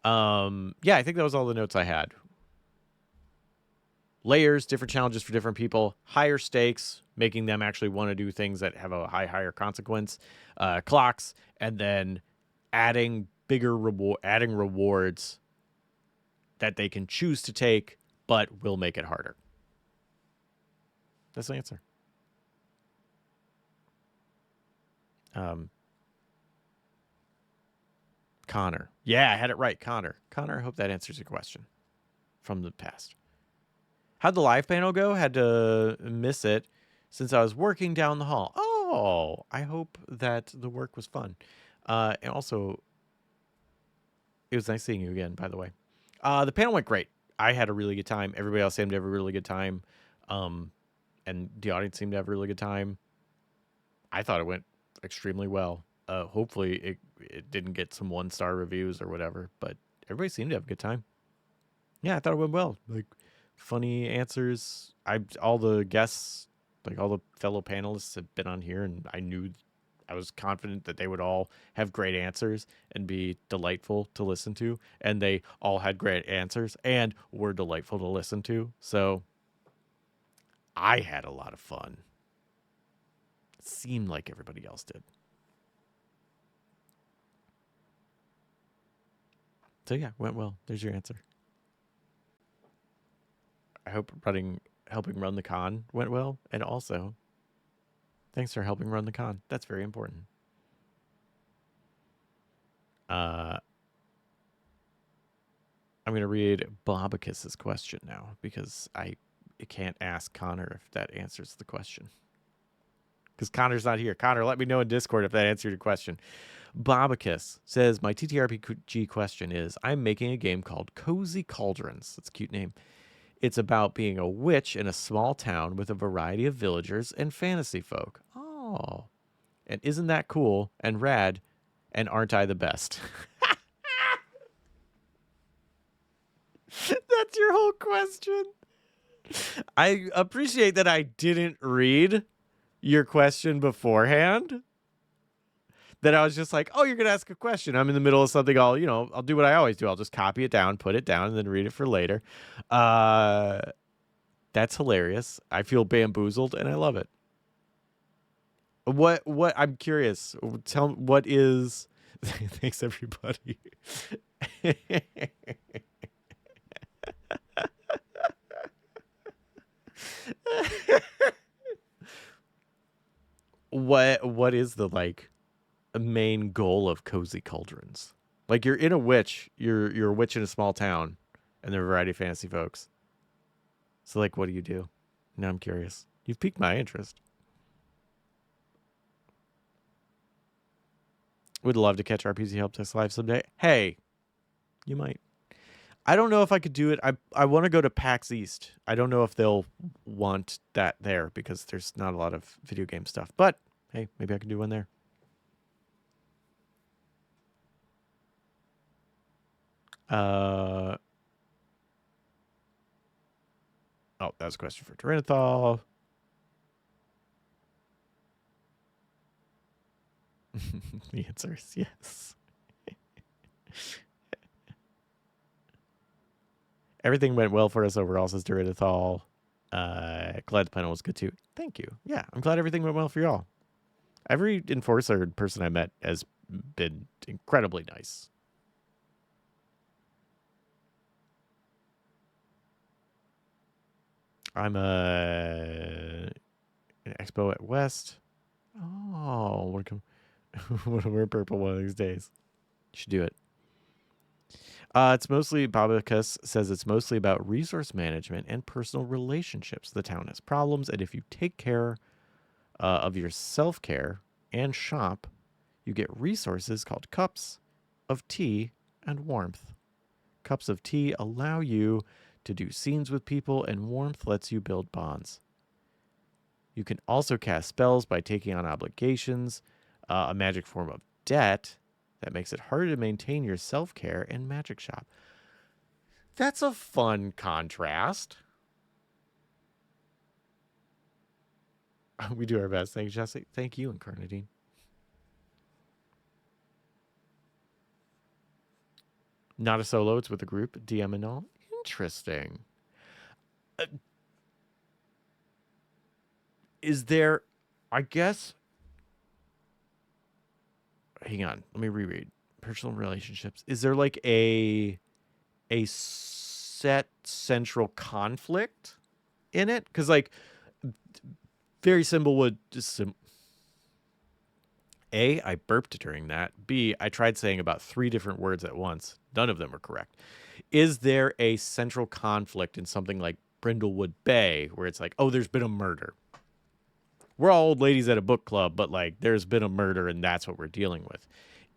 Yeah, I think that was all the notes I had. Layers, different challenges for different people, higher stakes, making them actually want to do things that have a higher consequence, clocks, and then adding rewards that they can choose to take, but will make it harder. That's the answer. Connor. Yeah, I had it right. Connor, I hope that answers your question from the past. How'd the live panel go? Had to miss it since I was working down the hall. Oh, I hope that the work was fun. And also, It was nice seeing you again, by the way. The panel went great. I had a really good time. Everybody else seemed to have a really good time. And the audience seemed to have a really good time. I thought it went extremely well. Hopefully it didn't get some 1-star reviews or whatever, but everybody seemed to have a good time. Yeah, I thought it went well. Like, funny answers. All the guests, like all the fellow panelists have been on here, and I was confident that they would all have great answers and be delightful to listen to, and they all had great answers and were delightful to listen to. So I had a lot of fun. It seemed like everybody else did. So yeah, went well. There's your answer. I hope helping run the con went well, and also thanks for helping run the con. That's very important. I'm going to read Bobicus's question now because I can't ask Connor if that answers the question. Because Connor's not here. Connor, let me know in Discord if that answered your question. Bobicus says, my TTRPG question is, I'm making a game called Cozy Cauldrons. That's a cute name. It's about being a witch in a small town with a variety of villagers and fantasy folk. Oh. And isn't that cool and rad? And aren't I the best? That's your whole question. I appreciate that I didn't read your question beforehand. That I was just like, oh, you're going to ask a question. I'm in the middle of something. I'll do what I always do. I'll just copy it down, put it down, and then read it for later. That's hilarious. I feel bamboozled, and I love it. What, I'm curious. Tell me, what is... Thanks, everybody. What is the, like, main goal of Cozy Cauldrons? Like, you're in a witch. You're a witch in a small town, and there are a variety of fantasy folks. So, like, what do you do? Now I'm curious. You've piqued my interest. Would love to catch RPG Help Desk live someday. Hey, you might. I don't know if I could do it. I want to go to PAX East. I don't know if they'll want that there because there's not a lot of video game stuff. But, hey, maybe I can do one there. Oh, that was a question for Tyrannothal. The answer is yes. Everything went well for us overall, says Tyrannothal. Glad the panel was good too. Thank you. Yeah, I'm glad everything went well for y'all. Every enforcer person I met has been incredibly nice. I'm an expo at West. Oh, want to wear purple one of these days. You should do it. It's mostly, Babacus says it's mostly about resource management and personal relationships. The town has problems, and if you take care of your self-care and shop, you get resources called cups of tea and warmth. Cups of tea allow you to do scenes with people, and warmth lets you build bonds. You can also cast spells by taking on obligations, a magic form of debt that makes it harder to maintain your self-care and magic shop. That's a fun contrast. We do our best. Thank you, Jesse. Thank you, Incarnadine. Not a solo, it's with a group, DM and all. Interesting. Is there, I guess, hang on, let me reread. Personal relationships. Is there like a set central conflict in it? Because like, very simple would just A, I burped during that. B, I tried saying about 3 different words at once. None of them were correct. Is there a central conflict in something like Brindlewood Bay where it's like, oh, there's been a murder? We're all old ladies at a book club, but like there's been a murder and that's what we're dealing with.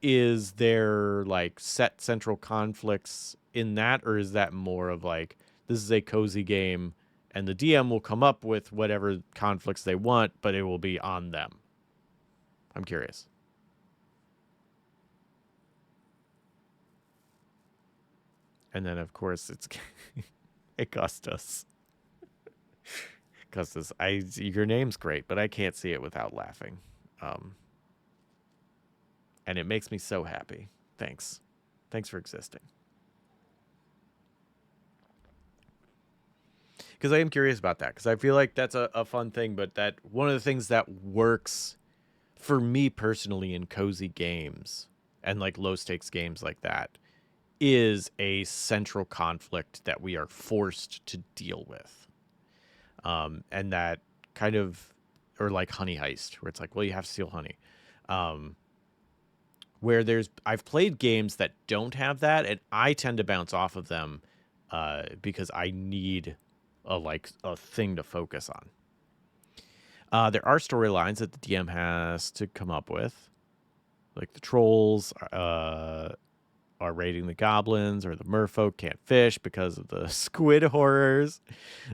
is there like set central conflicts in that, or is that more of like this is a cozy game and the DM will come up with whatever conflicts they want, but it will be on them? I'm curious. And then of course it's Augustus. Augustus, your name's great, but I can't see it without laughing. And it makes me so happy. Thanks. Thanks for existing. Because I am curious about that. Because I feel like that's a fun thing. But that one of the things that works for me personally in cozy games and like low stakes games like that is a central conflict that we are forced to deal with. And that kind of, or like Honey Heist, where it's like, well, you have to steal honey. Where I've played games that don't have that, and I tend to bounce off of them because I need a thing to focus on. There are storylines that the DM has to come up with, like the trolls are raiding the goblins, or the merfolk can't fish because of the squid horrors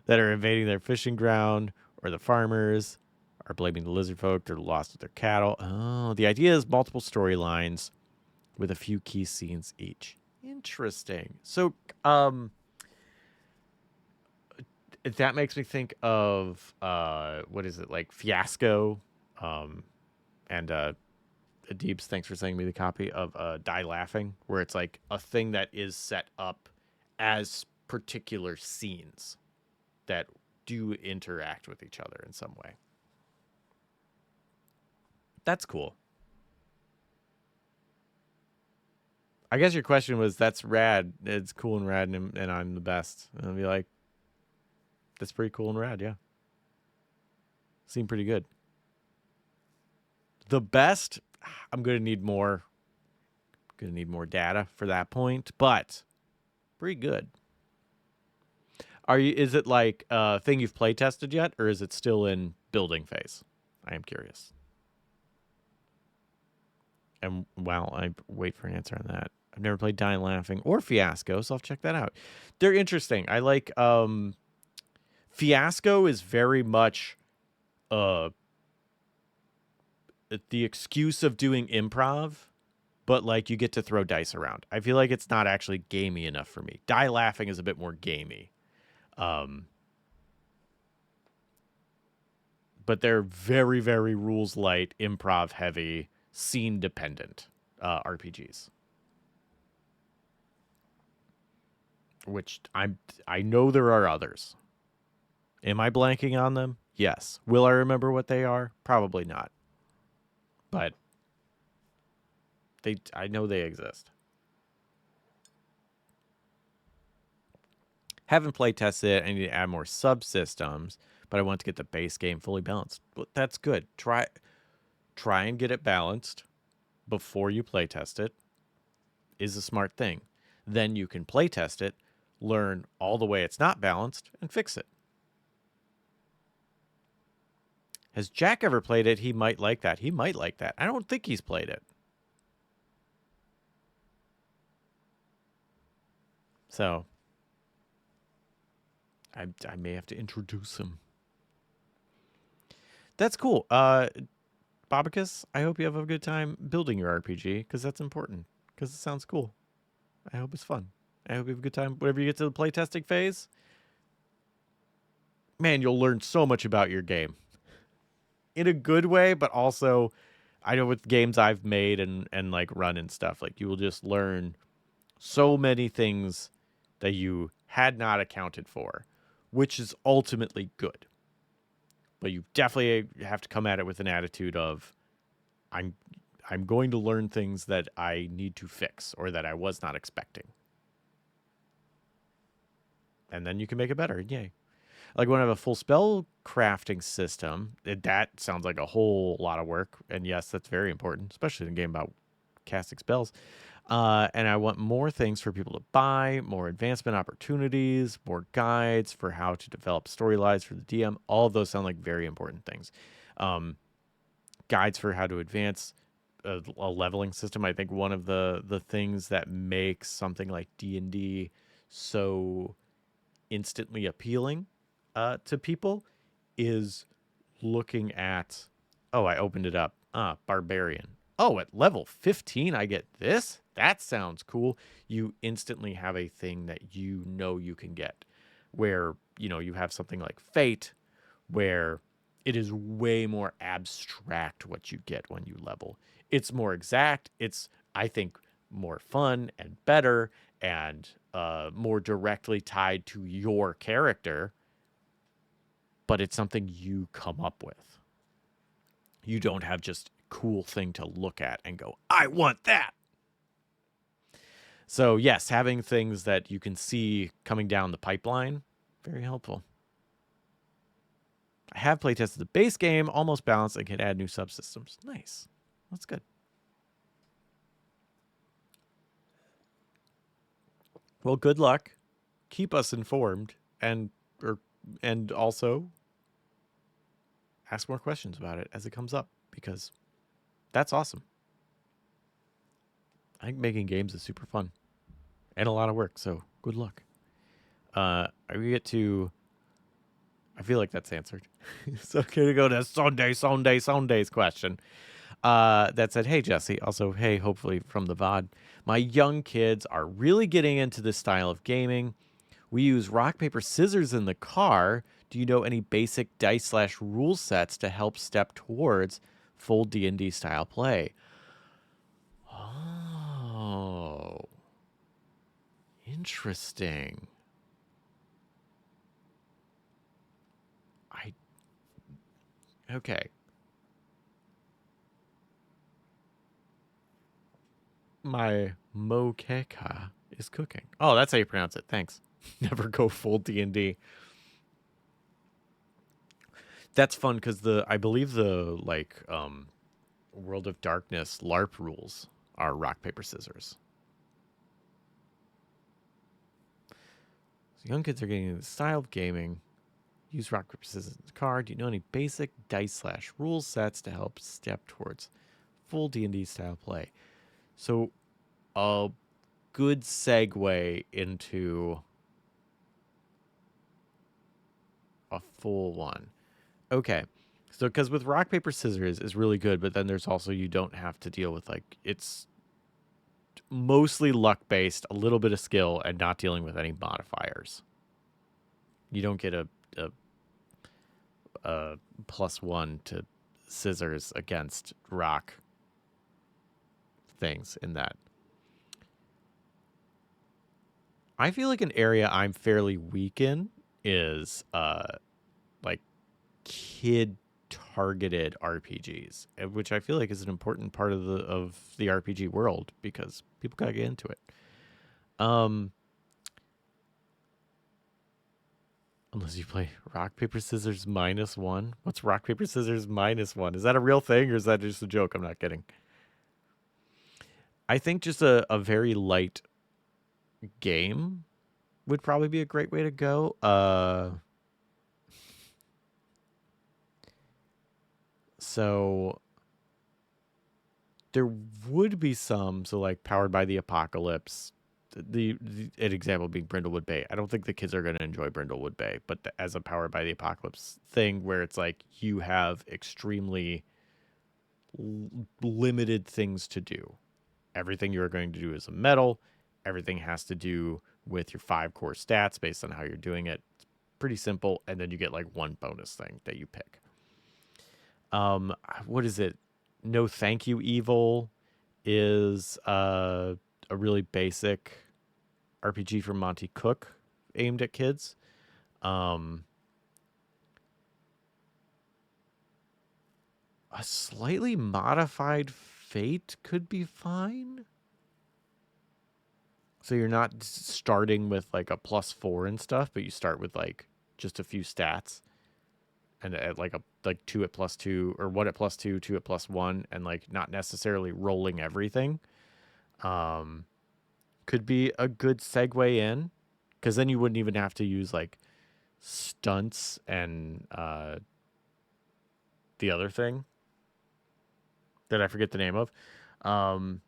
that are invading their fishing ground, or the farmers are blaming the lizard folk they're lost with their cattle. Oh, the idea is multiple storylines with a few key scenes each. Interesting. So, that makes me think of what is it, like Fiasco, and Deebs, thanks for sending me the copy of Die Laughing, where it's like a thing that is set up as particular scenes that do interact with each other in some way. That's cool. I guess your question was, that's rad. It's cool and rad, and I'm the best. And I'll be like, that's pretty cool and rad, yeah. Seemed pretty good. The best, I'm going to need more. Going to need more data for that point, but pretty good. Is it like a thing you've play tested yet, or is it still in building phase? I am curious. And while I wait for an answer on that, I've never played Die Laughing or Fiasco, so I'll check that out. They're interesting. I like Fiasco is very much the excuse of doing improv, but like you get to throw dice around. I feel like it's not actually gamey enough for me. Die Laughing is a bit more gamey. But they're very, very rules light, improv heavy, scene dependent RPGs. Which I know there are others. Am I blanking on them? Yes. Will I remember what they are? Probably not. But I know they exist. Haven't play tested it. I need to add more subsystems, but I want to get the base game fully balanced. But that's good. Try and get it balanced before you play test it is a smart thing. Then you can play test it, learn all the way it's not balanced, and fix it. Has Jack ever played it? He might like that. He might like that. I don't think he's played it. So I may have to introduce him. That's cool. Bobicus, I hope you have a good time building your RPG, because that's important, because it sounds cool. I hope it's fun. I hope you have a good time. Whenever you get to the playtesting phase, man, you'll learn so much about your game. In a good way, but also, I know with games I've made and like run and stuff, like you will just learn so many things that you had not accounted for, which is ultimately good. But you definitely have to come at it with an attitude of, I'm going to learn things that I need to fix or that I was not expecting. And then you can make it better. Yay. Like when I have a full spell crafting system, that sounds like a whole lot of work. And yes, that's very important, especially in a game about casting spells. And I want more things for people to buy, more advancement opportunities, more guides for how to develop storylines for the DM. All of those sound like very important things. Guides for how to advance a leveling system. I think one of the things that makes something like D&D so instantly appealing to people is looking at, oh, I opened it up. Barbarian. Oh, at level 15, I get this? That sounds cool. You instantly have a thing that you know you can get. Where, you have something like Fate, where it is way more abstract what you get when you level. It's more exact. It's, I think, more fun and better and more directly tied to your character, but it's something you come up with. You don't have just cool thing to look at and go, I want that. So yes, having things that you can see coming down the pipeline, very helpful. I have playtested the base game, almost balanced, and can add new subsystems. Nice. That's good. Well, good luck. Keep us informed, and also ask more questions about it as it comes up, because that's awesome. I think making games is super fun and a lot of work, so good luck. We get to... I feel like that's answered. So can we go to Sunday's question? That said, hey, Jesse. Also, hey, hopefully from the VOD. My young kids are really getting into this style of gaming. We use rock, paper, scissors in the car. Do you know any basic dice/rule sets to help step towards full D&D style play? Oh. Interesting. Okay. My moqueca is cooking. Oh, that's how you pronounce it. Thanks. Never go full D&D. That's fun because I believe the World of Darkness LARP rules are rock, paper, scissors. So young kids are getting into the style of gaming. Use rock, paper, scissors in the car. Do you know any basic dice/rule sets to help step towards full D&D style play? So, a good segue into a full one. Okay. So, because with rock, paper, scissors is really good, but then there's also, you don't have to deal with, it's mostly luck-based, a little bit of skill, and not dealing with any modifiers. You don't get a +1 to scissors against rock things in that. I feel like an area I'm fairly weak in is kid targeted RPGs, which I feel like is an important part of the RPG world because people gotta get into it. Unless you play rock, paper, scissors -1. What's rock, paper, scissors -1? Is that a real thing or is that just a joke? I'm not kidding. I think just a very light game would probably be a great way to go. So there would be some, so like Powered by the Apocalypse, an example being Brindlewood Bay. I don't think the kids are going to enjoy Brindlewood Bay, but as a Powered by the Apocalypse thing where it's like you have extremely limited things to do. Everything you're going to do is a medal. Everything has to do with your 5 core stats based on how you're doing it. It's pretty simple, and then you get like one bonus thing that you pick. What is it? No Thank You Evil is a really basic RPG from Monty Cook aimed at kids. A slightly modified Fate could be fine. So you're not starting with like a +4 and stuff, but you start with like just a few stats. And at like 2 at +2 or 1 at +2, 2 at +1, and like not necessarily rolling everything. Could be a good segue in, because then you wouldn't even have to use like stunts and the other thing. that I forget the name of. And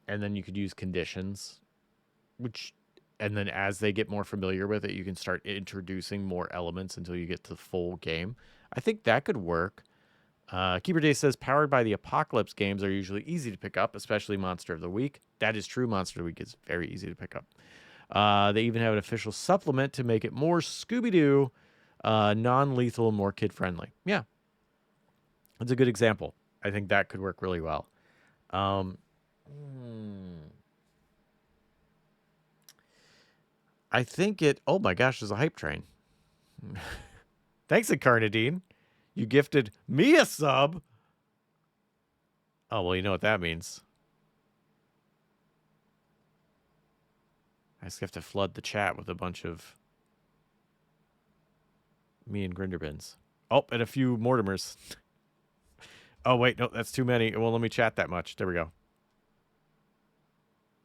then you could use conditions, and then as they get more familiar with it, you can start introducing more elements until you get to the full game. I think that could work. Keeper Day says, powered by the Apocalypse games are usually easy to pick up, especially Monster of the Week. That is true. Monster of the Week is very easy to pick up. They even have an official supplement to make it more Scooby-Doo, non-lethal, and more kid-friendly. Yeah. That's a good example. I think that could work really well. I think it... Oh my gosh, there's a hype train. Thanks, Incarnadine. You gifted me a sub. Oh, well, you know what that means. I just have to flood the chat with a bunch of me and Grinderbins. Oh, and a few Mortimers. Oh, wait, no, that's too many. Well, let me chat that much. There we go.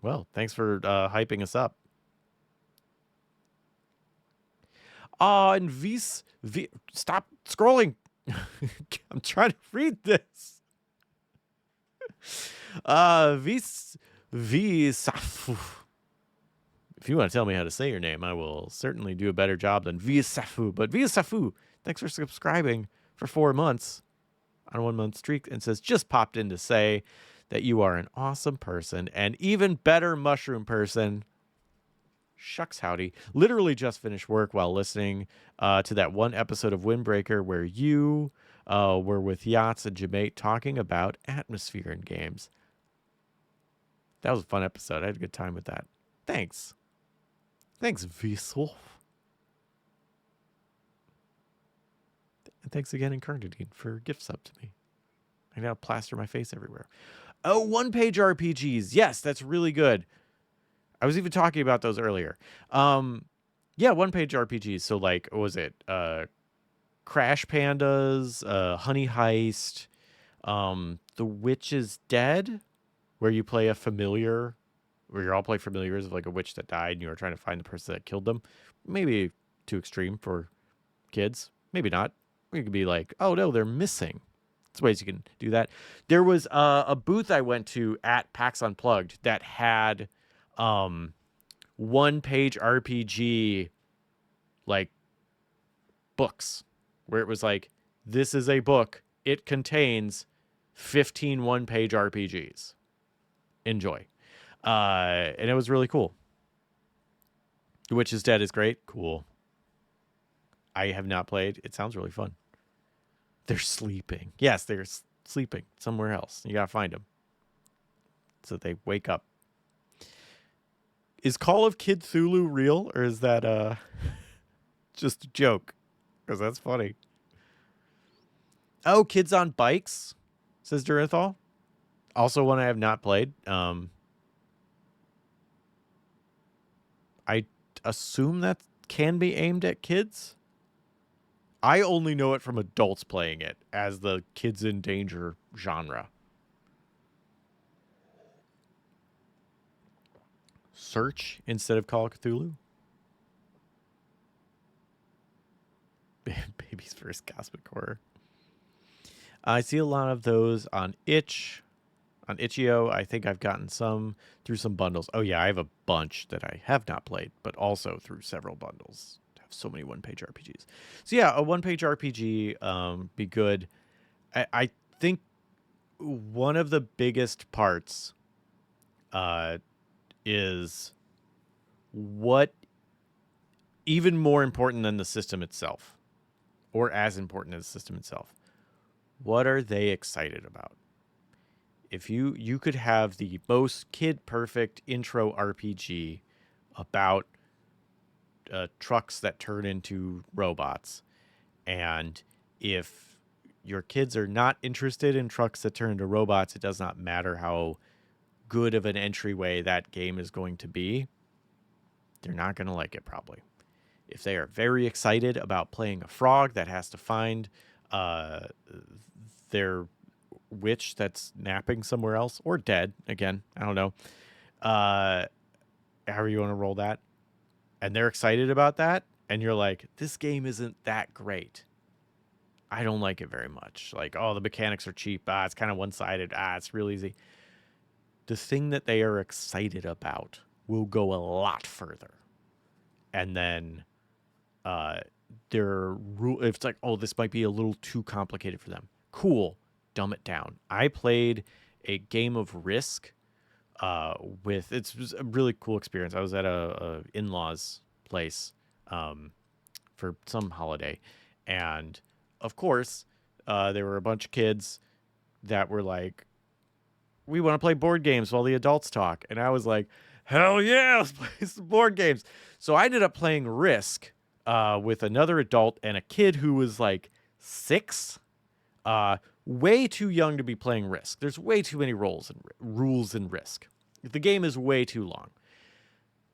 Well, thanks for hyping us up. And stop scrolling. I'm trying to read this. Visafu. If you want to tell me how to say your name, I will certainly do a better job than Visafu. But Visafu, thanks for subscribing for 4 months on a 1 month streak, and says, just popped in to say that you are an awesome person and even better mushroom person. Shucks howdy. Literally just finished work while listening to that one episode of Windbreaker where you were with Yachts and Jamate talking about atmosphere in games. That was a fun episode. I had a good time with that. Thanks. Thanks, Vissel. And thanks again, Incarnadine, for gift sub to me. I now plaster my face everywhere. Oh, one-page RPGs. Yes, that's really good. I was even talking about those earlier. Yeah, one-page RPGs. So, like, what was it? Crash Pandas, Honey Heist, The Witch is Dead, where you play a familiar, where you all play familiars of, like, a witch that died, and you are trying to find the person that killed them. Maybe too extreme for kids. Maybe not. You could be like, oh, no, they're missing. There's ways you can do that. There was a booth I went to at PAX Unplugged that had one-page RPG, like, books, where it was like, this is a book. It contains 15 one-page RPGs. Enjoy. And it was really cool. The Witch is Dead is great. Cool. I have not played. It sounds really fun. They're sleeping. Yes, they're sleeping somewhere else. You gotta find them so they wake up. Is Call of Cthulhu real, or is that just a joke? Because that's funny. Oh, Kids on Bikes, says Duranthal. Also one I have not played. I assume that can be aimed at kids. I only know it from adults playing it as the kids in danger genre. Search instead of Call of Cthulhu. Baby's First Cosmic Horror. I see a lot of those on Itch. On Itch.io, I think I've gotten some through some bundles. Oh, yeah, I have a bunch that I have not played, but also through several bundles. I have so many one-page RPGs. So, yeah, a one-page RPG be good. I think one of the biggest parts is what, even more important than the system itself, or as important as the system itself, what are they excited about? If you could have the most kid-perfect intro RPG about trucks that turn into robots, and if your kids are not interested in trucks that turn into robots, it does not matter how good of an entryway that game is going to be, they're not going to like it probably. If they are very excited about playing a frog that has to find their witch that's napping somewhere else or dead, again, I don't know, however you want to roll that, and they're excited about that, and you're like, this game isn't that great, I don't like it very much. Like, oh, the mechanics are cheap. It's kind of one-sided. It's real easy. The thing that they are excited about will go a lot further. And then their rule, if it's like, oh, this might be a little too complicated for them. Cool. Dumb it down. I played a game of Risk with, it was a really cool experience. I was at a in-laws place for some holiday. And of course, there were a bunch of kids that were like, we want to play board games while the adults talk. And I was like, hell yeah, let's play some board games. So I ended up playing Risk with another adult and a kid who was like 6. Way too young to be playing Risk. There's way too many rules in Risk. The game is way too long.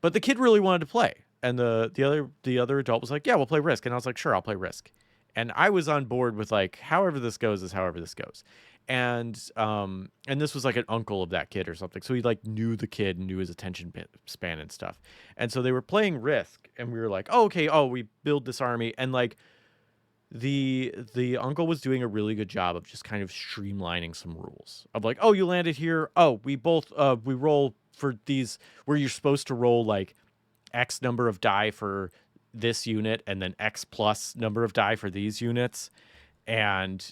But the kid really wanted to play. And the other adult was like, yeah, we'll play Risk. And I was like, sure, I'll play Risk. And I was on board with like, however this goes is however this goes. And this was like an uncle of that kid or something. So he like knew the kid and knew his attention span and stuff. And so they were playing Risk and we were like, oh, okay. Oh, we build this army. And like the uncle was doing a really good job of just kind of streamlining some rules of like, oh, you landed here. Oh, we both, we roll for these where you're supposed to roll like X number of die for this unit and then X plus number of die for these units. And,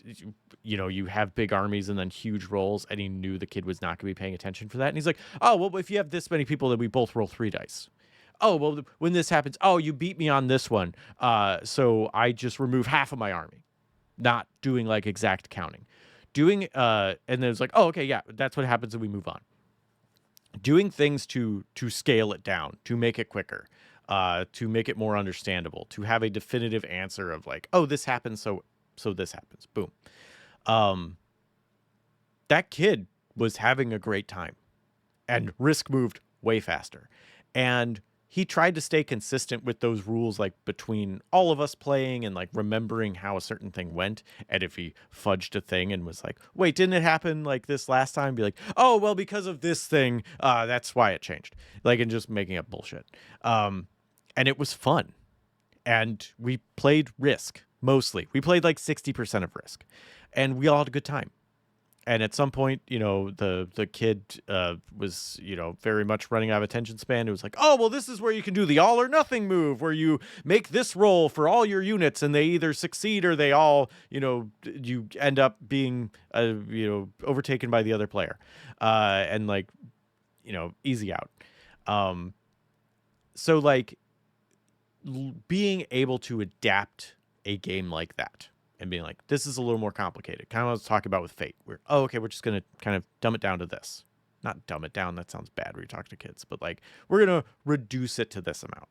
you know, you have big armies and then huge rolls. And he knew the kid was not going to be paying attention for that. And he's like, oh, well, if you have this many people, then we both roll 3 dice. Oh, well, when this happens, oh, you beat me on this one. So I just remove half of my army, not doing like exact counting. And then it's like, oh, okay, yeah, that's what happens and we move on. Doing things to scale it down, to make it quicker, to make it more understandable, to have a definitive answer of like, oh, this happens, so this happens. Boom. That kid was having a great time and Risk moved way faster. And he tried to stay consistent with those rules, like between all of us playing and like remembering how a certain thing went. And if he fudged a thing and was like, wait, didn't it happen like this last time? Be like, oh, well, because of this thing, that's why it changed. Like, and just making up bullshit. And it was fun. And we played Risk. Mostly. We played like 60% of Risk. And we all had a good time. And at some point, you know, the kid was, you know, very much running out of attention span. It was like, oh, well, this is where you can do the all or nothing move, where you make this roll for all your units and they either succeed or they all, you know, you end up being, you know, overtaken by the other player. And like, you know, easy out. So like being able to adapt a game like that and being like, this is a little more complicated. Kind of what I was talking about with Fate, where, oh, okay, we're just going to kind of dumb it down to this. Not dumb it down, that sounds bad when you talk to kids, but like, we're going to reduce it to this amount.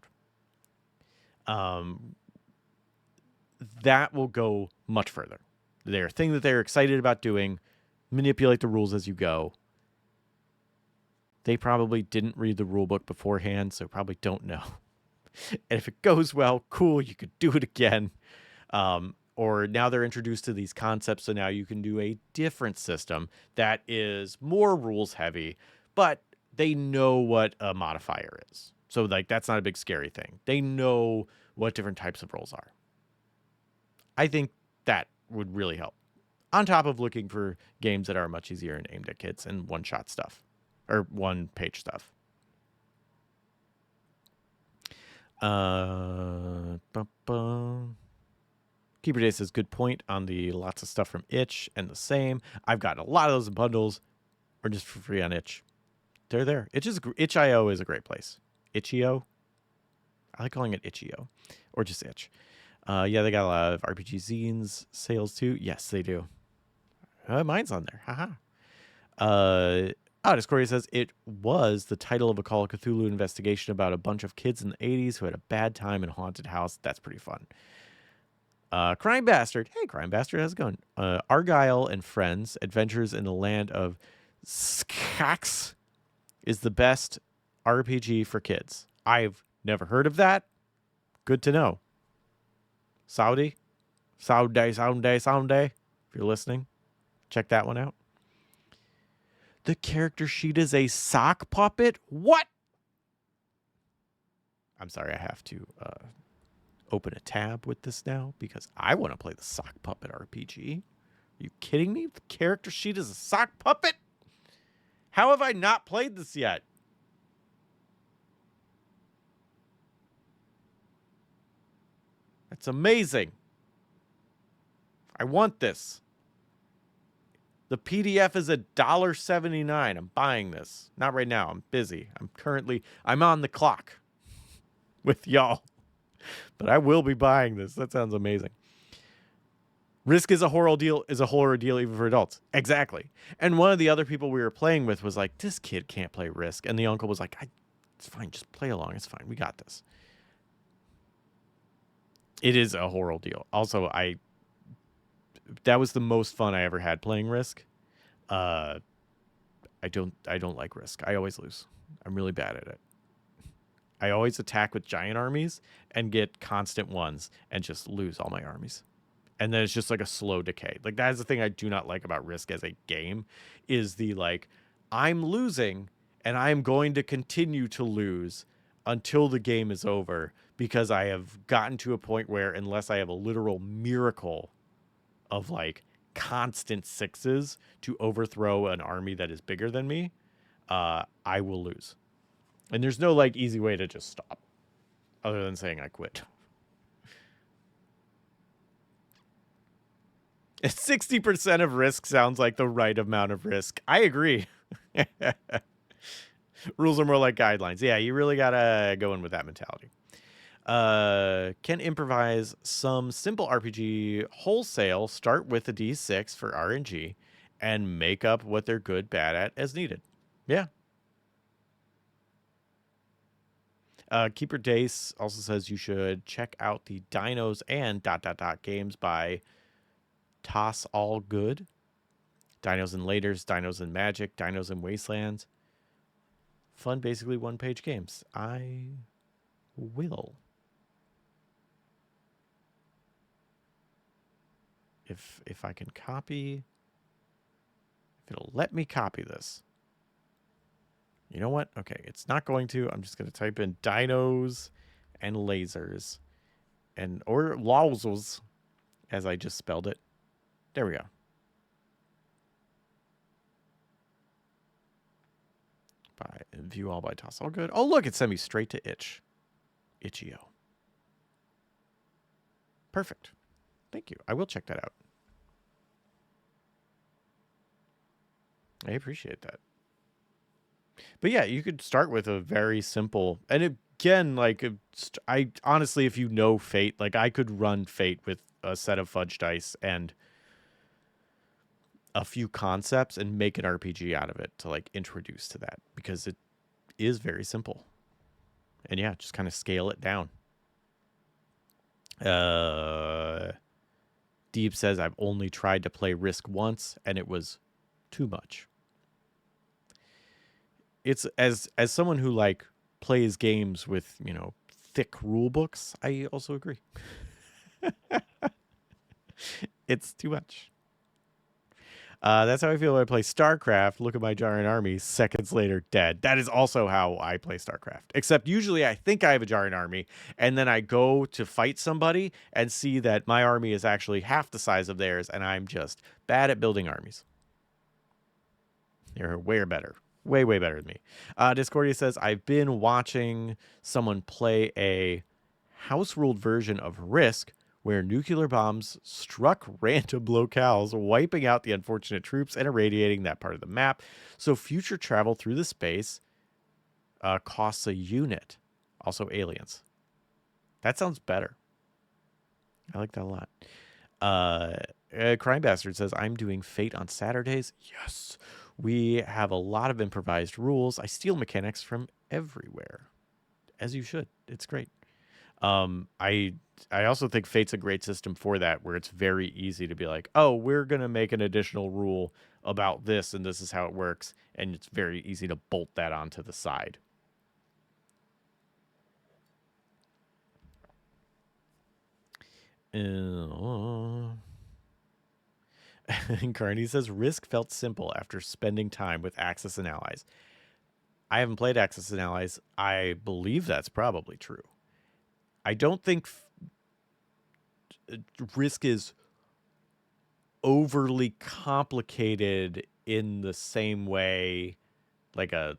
That will go much further. Their thing that they're excited about doing, manipulate the rules as you go. They probably didn't read the rule book beforehand, so probably don't know. And if it goes well, cool, you could do it again. Or now they're introduced to these concepts, so now you can do a different system that is more rules heavy, but they know what a modifier is. So like that's not a big scary thing. They know what different types of rolls are. I think that would really help. On top of looking for games that are much easier and aimed at kids and one-shot stuff. Or one-page stuff. Keeper Day says, good point on the lots of stuff from Itch and the same. I've gotten a lot of those in bundles or just for free on Itch. They're there. Itch.io is a great place. Itch.io? I like calling it Itch.io or just Itch. Yeah, they got a lot of RPG zines sales too. Yes, they do. Mine's on there. Haha. Discordia says, it was the title of a Call of Cthulhu investigation about a bunch of kids in the 80s who had a bad time in a haunted house. That's pretty fun. Crime Bastard. Hey, Crime Bastard, how's it going? Argyle and Friends, Adventures in the Land of Skax is the best RPG for kids. I've never heard of that. Good to know. Saudi. If you're listening, check that one out. The character sheet is a sock puppet? What? I'm sorry, I have to open a tab with this now because I want to play the sock puppet RPG. Are you kidding me? The character sheet is a sock puppet? How have I not played this yet? That's amazing. I want this. The PDF is $1.79. I'm buying this. Not right now. I'm busy. I'm on the clock with y'all. But I will be buying this. That sounds amazing. Risk is a horror deal even for adults. Exactly. And one of the other people we were playing with was like, this kid can't play Risk. And the uncle was like, it's fine. Just play along. It's fine. We got this. It is a horror deal. Also, that was the most fun I ever had playing Risk. I don't like Risk. I always lose. I'm really bad at it. I always attack with giant armies and get constant ones and just lose all my armies. And then it's just like a slow decay. Like that is the thing I do not like about Risk as a game is the like, I'm losing and I'm going to continue to lose until the game is over because I have gotten to a point where unless I have a literal miracle of like constant sixes to overthrow an army that is bigger than me, I will lose. And there's no like easy way to just stop other than saying I quit. 60% of risk sounds like the right amount of risk. I agree. Rules are more like guidelines. Yeah, you really gotta go in with that mentality. Can improvise some simple RPG wholesale, start with a D6 for RNG, and make up what they're good, bad at as needed. Yeah. Keeper Dace also says you should check out the Dinos and ... games by Toss All Good. Dinos and Laters, Dinos and Magic, Dinos and Wastelands. Fun, basically one-page games. I will. If I can copy, if it'll let me copy this. You know what? Okay, it's not going to. I'm just going to type in dinos and lasers or lawsels as I just spelled it. There we go. View all by Toss All Good. Oh, look, it sent me straight to Itch.io. Perfect. Thank you. I will check that out. I appreciate that. But yeah, you could start with a very simple, and again, like I honestly, if you know Fate, like I could run Fate with a set of fudge dice and a few concepts and make an RPG out of it to like introduce to that because it is very simple. And yeah, just kind of scale it down. Deep says I've only tried to play Risk once and it was too much. It's as someone who like plays games with, you know, thick rule books, I also agree. It's too much. That's how I feel when I play StarCraft. Look at my giant army. Seconds later, dead. That is also how I play StarCraft. Except usually I think I have a giant army, and then I go to fight somebody and see that my army is actually half the size of theirs, and I'm just bad at building armies. They're way better. Way, way better than me. Discordia says, I've been watching someone play a house-ruled version of Risk where nuclear bombs struck random locales, wiping out the unfortunate troops and irradiating that part of the map. So future travel through the space costs a unit. Also aliens. That sounds better. I like that a lot. Crime Bastard says, I'm doing Fate on Saturdays. Yes. We have a lot of improvised rules. I steal mechanics from everywhere. As you should. It's great. I also think Fate's a great system for that, where it's very easy to be like, oh, we're going to make an additional rule about this, and this is how it works. And it's very easy to bolt that onto the side. And Carney says, Risk felt simple after spending time with Axis and Allies. I haven't played Axis and Allies. I believe that's probably true. I don't think Risk is overly complicated in the same way like a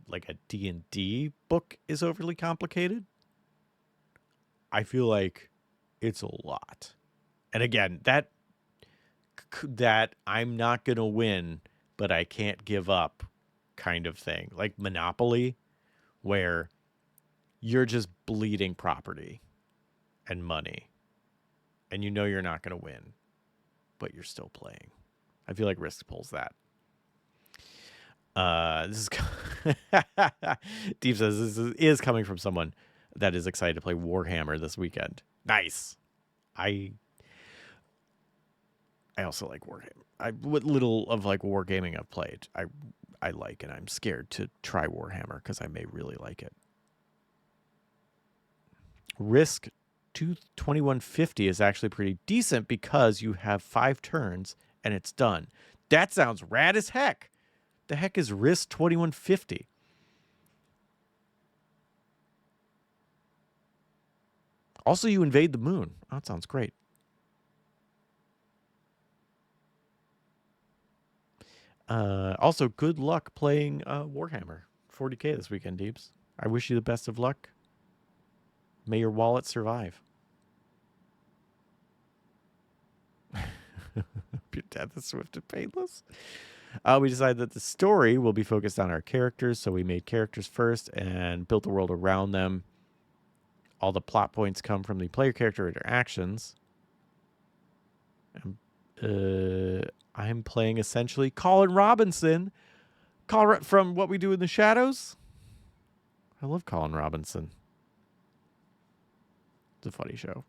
D&D book is overly complicated. I feel like it's a lot. And again, that I'm not going to win, but I can't give up kind of thing. Like Monopoly, where you're just bleeding property and money. And you know you're not going to win, but you're still playing. I feel like Risk pulls that. This is Deep says this is coming from someone that is excited to play Warhammer this weekend. Nice. I also like Warhammer. What little of like wargaming I've played, I like, and I'm scared to try Warhammer because I may really like it. Risk 2150 is actually pretty decent because you have 5 turns and it's done. That sounds rad as heck. The heck is Risk 2150? Also, you invade the moon. Oh, that sounds great. Also, good luck playing Warhammer 40K this weekend, Deeps. I wish you the best of luck. May your wallet survive. Your death is swift and painless. We decided that the story will be focused on our characters, so we made characters first and built the world around them. All the plot points come from the player character interactions. I'm playing essentially Colin Robinson. From What We Do in the Shadows. I love Colin Robinson. It's a funny show.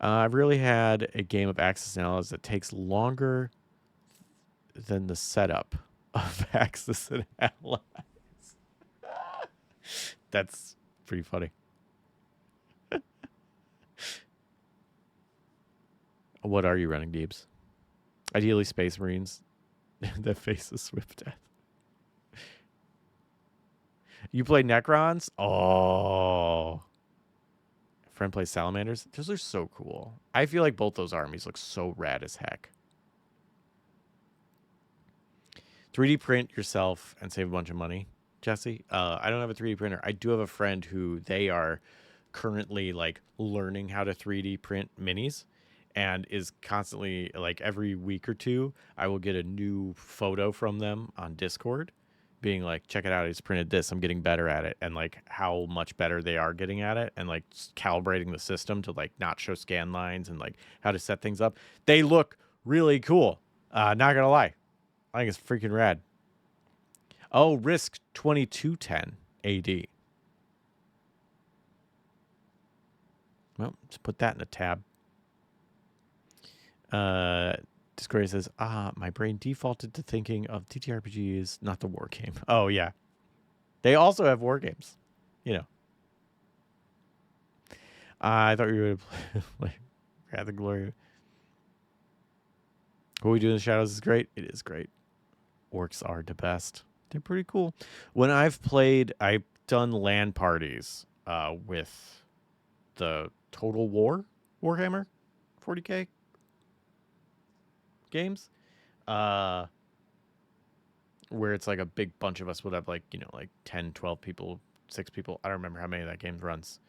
I've really had a game of Axis and Allies that takes longer than the setup of Axis and Allies. That's pretty funny. What are you running, Deebs? Ideally, Space Marines that face a swift death. You play Necrons? Oh. Friend plays Salamanders? Those are so cool. I feel like both those armies look so rad as heck. 3D print yourself and save a bunch of money, Jesse. I don't have a 3D printer. I do have a friend who they are currently like learning how to 3D print minis and is constantly like every week or two, I will get a new photo from them on Discord being like, check it out, I just printed this, I'm getting better at it, and like how much better they are getting at it, and like calibrating the system to like not show scan lines and like how to set things up. They look really cool. Not gonna lie, I think it's freaking rad. Oh, Risk 2210 AD. Well, just put that in a tab. Discord says, my brain defaulted to thinking of TTRPGs, not the war game. Oh, yeah. They also have war games. You know. I thought you would play Wrath and Glory. What We Do in the Shadows is great. It is great. Orcs are the best. They're pretty cool. When I've done LAN parties with the Total War Warhammer 40K games, where it's like a big bunch of us would have like, you know, like 10, 12 people, 6 people. I don't remember how many that game runs.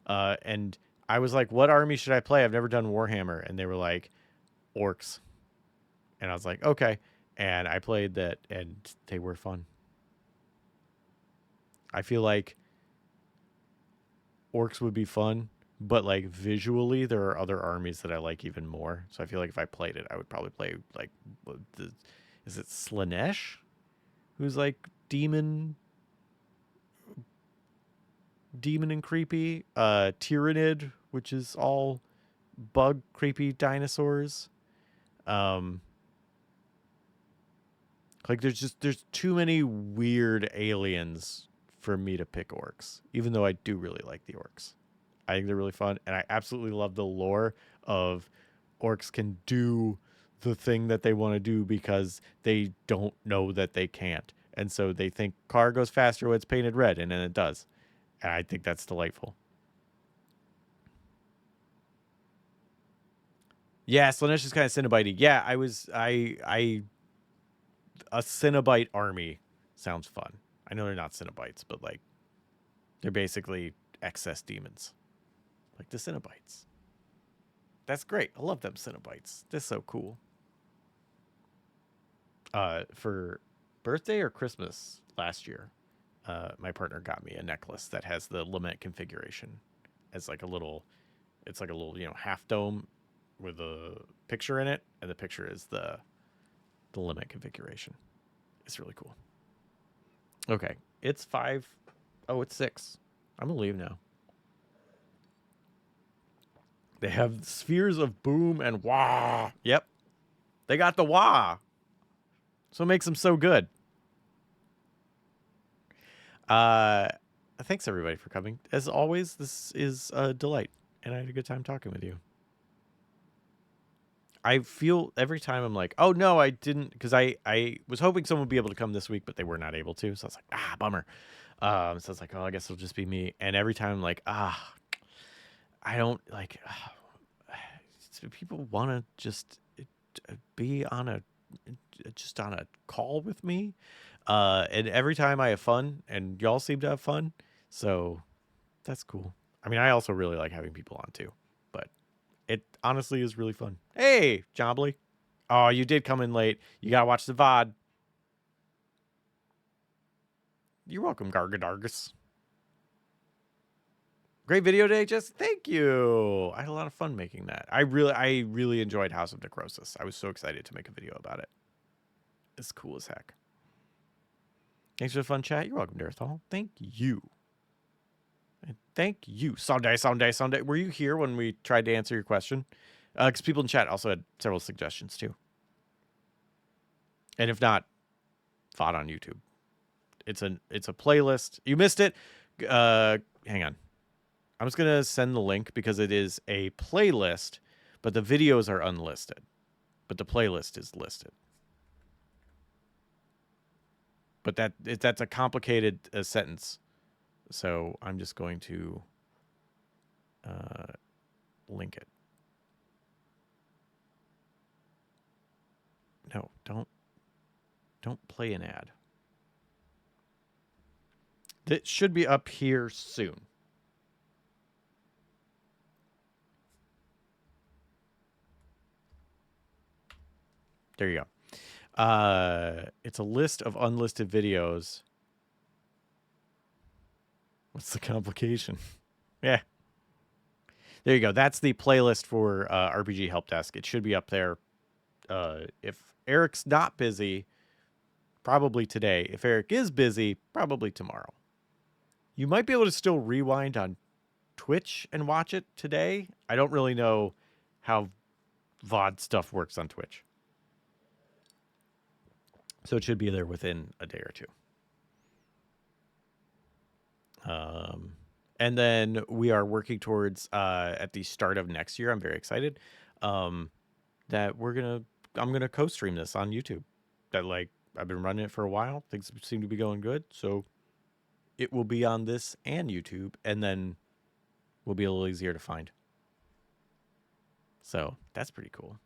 And I was like, what army should I play? I've never done Warhammer. And they were like, orcs. And I was like, okay. And I played that and they were fun. I feel like orcs would be fun, but like visually there are other armies that I like even more. So I feel like if I played it, I would probably play like, is it Slanesh? Who's like demon and creepy. Tyrannid, which is all bug creepy dinosaurs. Like there's too many weird aliens for me to pick orcs, even though I do really like the orcs. I think they're really fun, and I absolutely love the lore of orcs can do the thing that they want to do because they don't know that they can't. And so they think car goes faster when it's painted red, and then it does. And I think that's delightful. Yeah, Slanesh is kind of Cenobite. Yeah, a Cenobite army sounds fun. I know they're not Cenobites, but like they're basically excess demons. Like the Cenobites. That's great. I love them Cenobites. They're so cool. For birthday or Christmas last year, my partner got me a necklace that has the lament configuration as like a little, it's like a little, half dome with a picture in it, and the picture is the lament configuration. It's really cool. Okay, it's 5. Oh, it's 6. I'm gonna leave now. They have spheres of boom and wah. Yep, they got the wah. So it makes them so good. Thanks everybody for coming. As always, this is a delight, and I had a good time talking with you. I feel every time I'm like, oh no, I didn't, because I was hoping someone would be able to come this week, but they were not able to. So I was like, bummer. So I was like, oh, I guess it'll just be me. And every time I'm like, I don't like. People want to just be on a call with me, and every time I have fun, and y'all seem to have fun, so that's cool. I mean, I also really like having people on too, but it honestly is really fun. Hey, Jombly. Oh, you did come in late. You gotta watch the VOD. You're welcome, Gargadargus. Great video today, Jess. Thank you. I had a lot of fun making that. I really enjoyed House of Necrosis. I was so excited to make a video about it. It's cool as heck. Thanks for the fun chat. You're welcome, Darthal. Thank you. And thank you. Sunday. Were you here when we tried to answer your question? Because people in chat also had several suggestions too. And if not, VOD on YouTube. It's a playlist. You missed it. Hang on. I'm just gonna send the link because it is a playlist, but the videos are unlisted. But the playlist is listed. But that's a complicated sentence. So I'm just going to link it. No, don't play an ad. That should be up here soon. There you go. It's a list of unlisted videos. What's the complication? Yeah. There you go. That's the playlist for RPG Help Desk. It should be up there. If Eric's not busy, probably today. If Eric is busy, probably tomorrow. You might be able to still rewind on Twitch and watch it today. I don't really know how VOD stuff works on Twitch. So it should be there within a day or two. And then we are working towards, at the start of next year, I'm very excited, that I'm going to co-stream this on YouTube. That, like, I've been running it for a while. Things seem to be going good. So it will be on this and YouTube, and then will be a little easier to find. So that's pretty cool.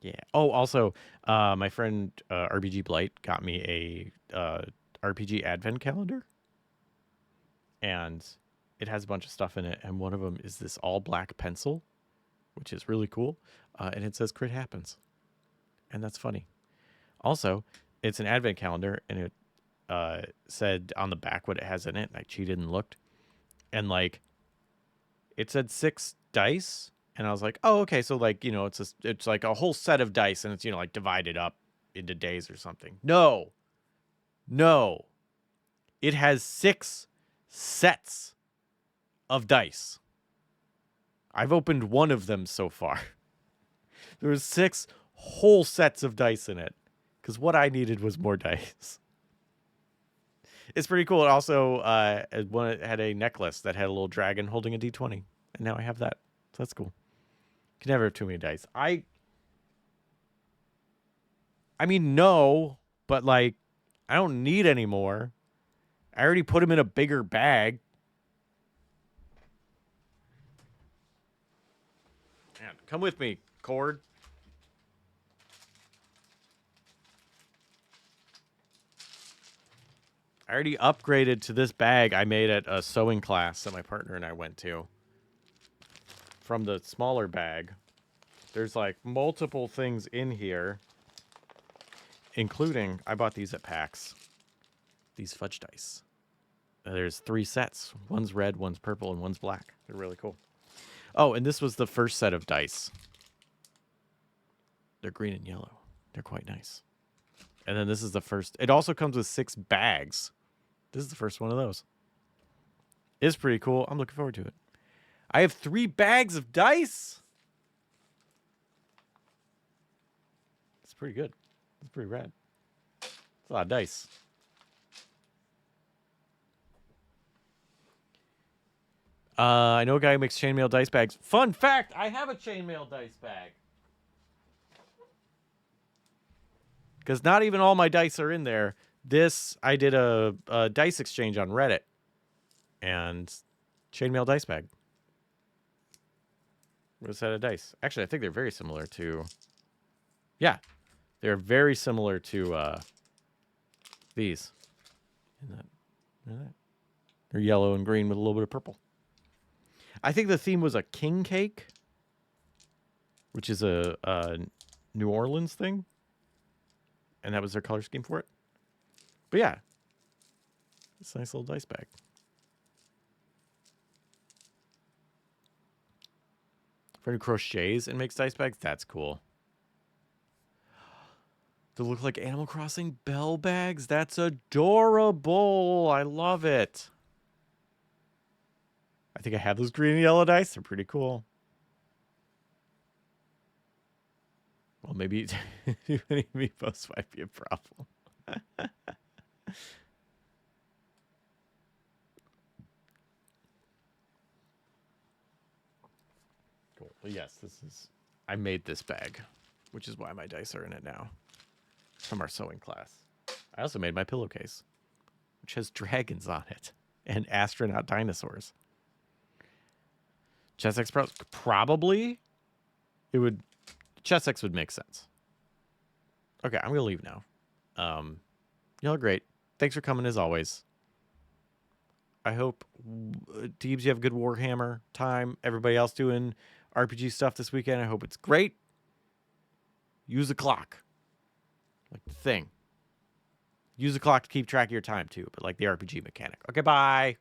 Yeah. Oh, also, my friend RBG Blight got me a RPG advent calendar, and it has a bunch of stuff in it. And one of them is this all black pencil, which is really cool. And it says "Crit Happens," and that's funny. Also, it's an advent calendar, and it said on the back what it has in it. And I cheated and looked, and like it said 6 dice. And I was like, oh, okay. So like, it's like a whole set of dice, and it's, like divided up into days or something. No. It has 6 sets of dice. I've opened one of them so far. There was 6 whole sets of dice in it, because what I needed was more dice. It's pretty cool. It also it had a necklace that had a little dragon holding a D20, and now I have that. So that's cool. Can never have too many dice. I mean, no, but like, I don't need any more. I already put them in a bigger bag. Man, Come with me, Cord. I already upgraded to this bag I made at a sewing class that my partner and I went to. From the smaller bag. There's like multiple things in here. Including, I bought these at PAX. These fudge dice. There's 3 sets. One's red, one's purple, and one's black. They're really cool. Oh, and this was the first set of dice. They're green and yellow. They're quite nice. And then this is the first. It also comes with 6 bags. This is the first one of those. It's pretty cool. I'm looking forward to it. I have 3 bags of dice. It's pretty good. It's pretty rad. It's a lot of dice. I know a guy who makes chainmail dice bags. Fun fact, I have a chainmail dice bag. Because not even all my dice are in there. I did a dice exchange on Reddit. And chainmail dice bag. What a set of dice. Actually, I think they're very similar to... Yeah. They're very similar to these. They're yellow and green with a little bit of purple. I think the theme was a king cake, which is a New Orleans thing. And that was their color scheme for it. But yeah, it's a nice little dice bag. For who crochets and makes dice bags, that's cool. They look like Animal Crossing bell bags. That's adorable. I love it. I think I have those green and yellow dice. They're pretty cool. Well, maybe too many meatballs might be a problem. Cool. But yes, I made this bag, which is why my dice are in it now. From our sewing class. I also made my pillowcase, which has dragons on it and astronaut dinosaurs. Chessex probably Chessex would make sense. Okay, I'm gonna leave now. Y'all are great. Thanks for coming as always. I hope Deebs, you have a good Warhammer time. Everybody else doing RPG stuff this weekend, I hope it's great. Use a clock. Like the thing. Use a clock to keep track of your time too, but like the RPG mechanic. Okay, bye.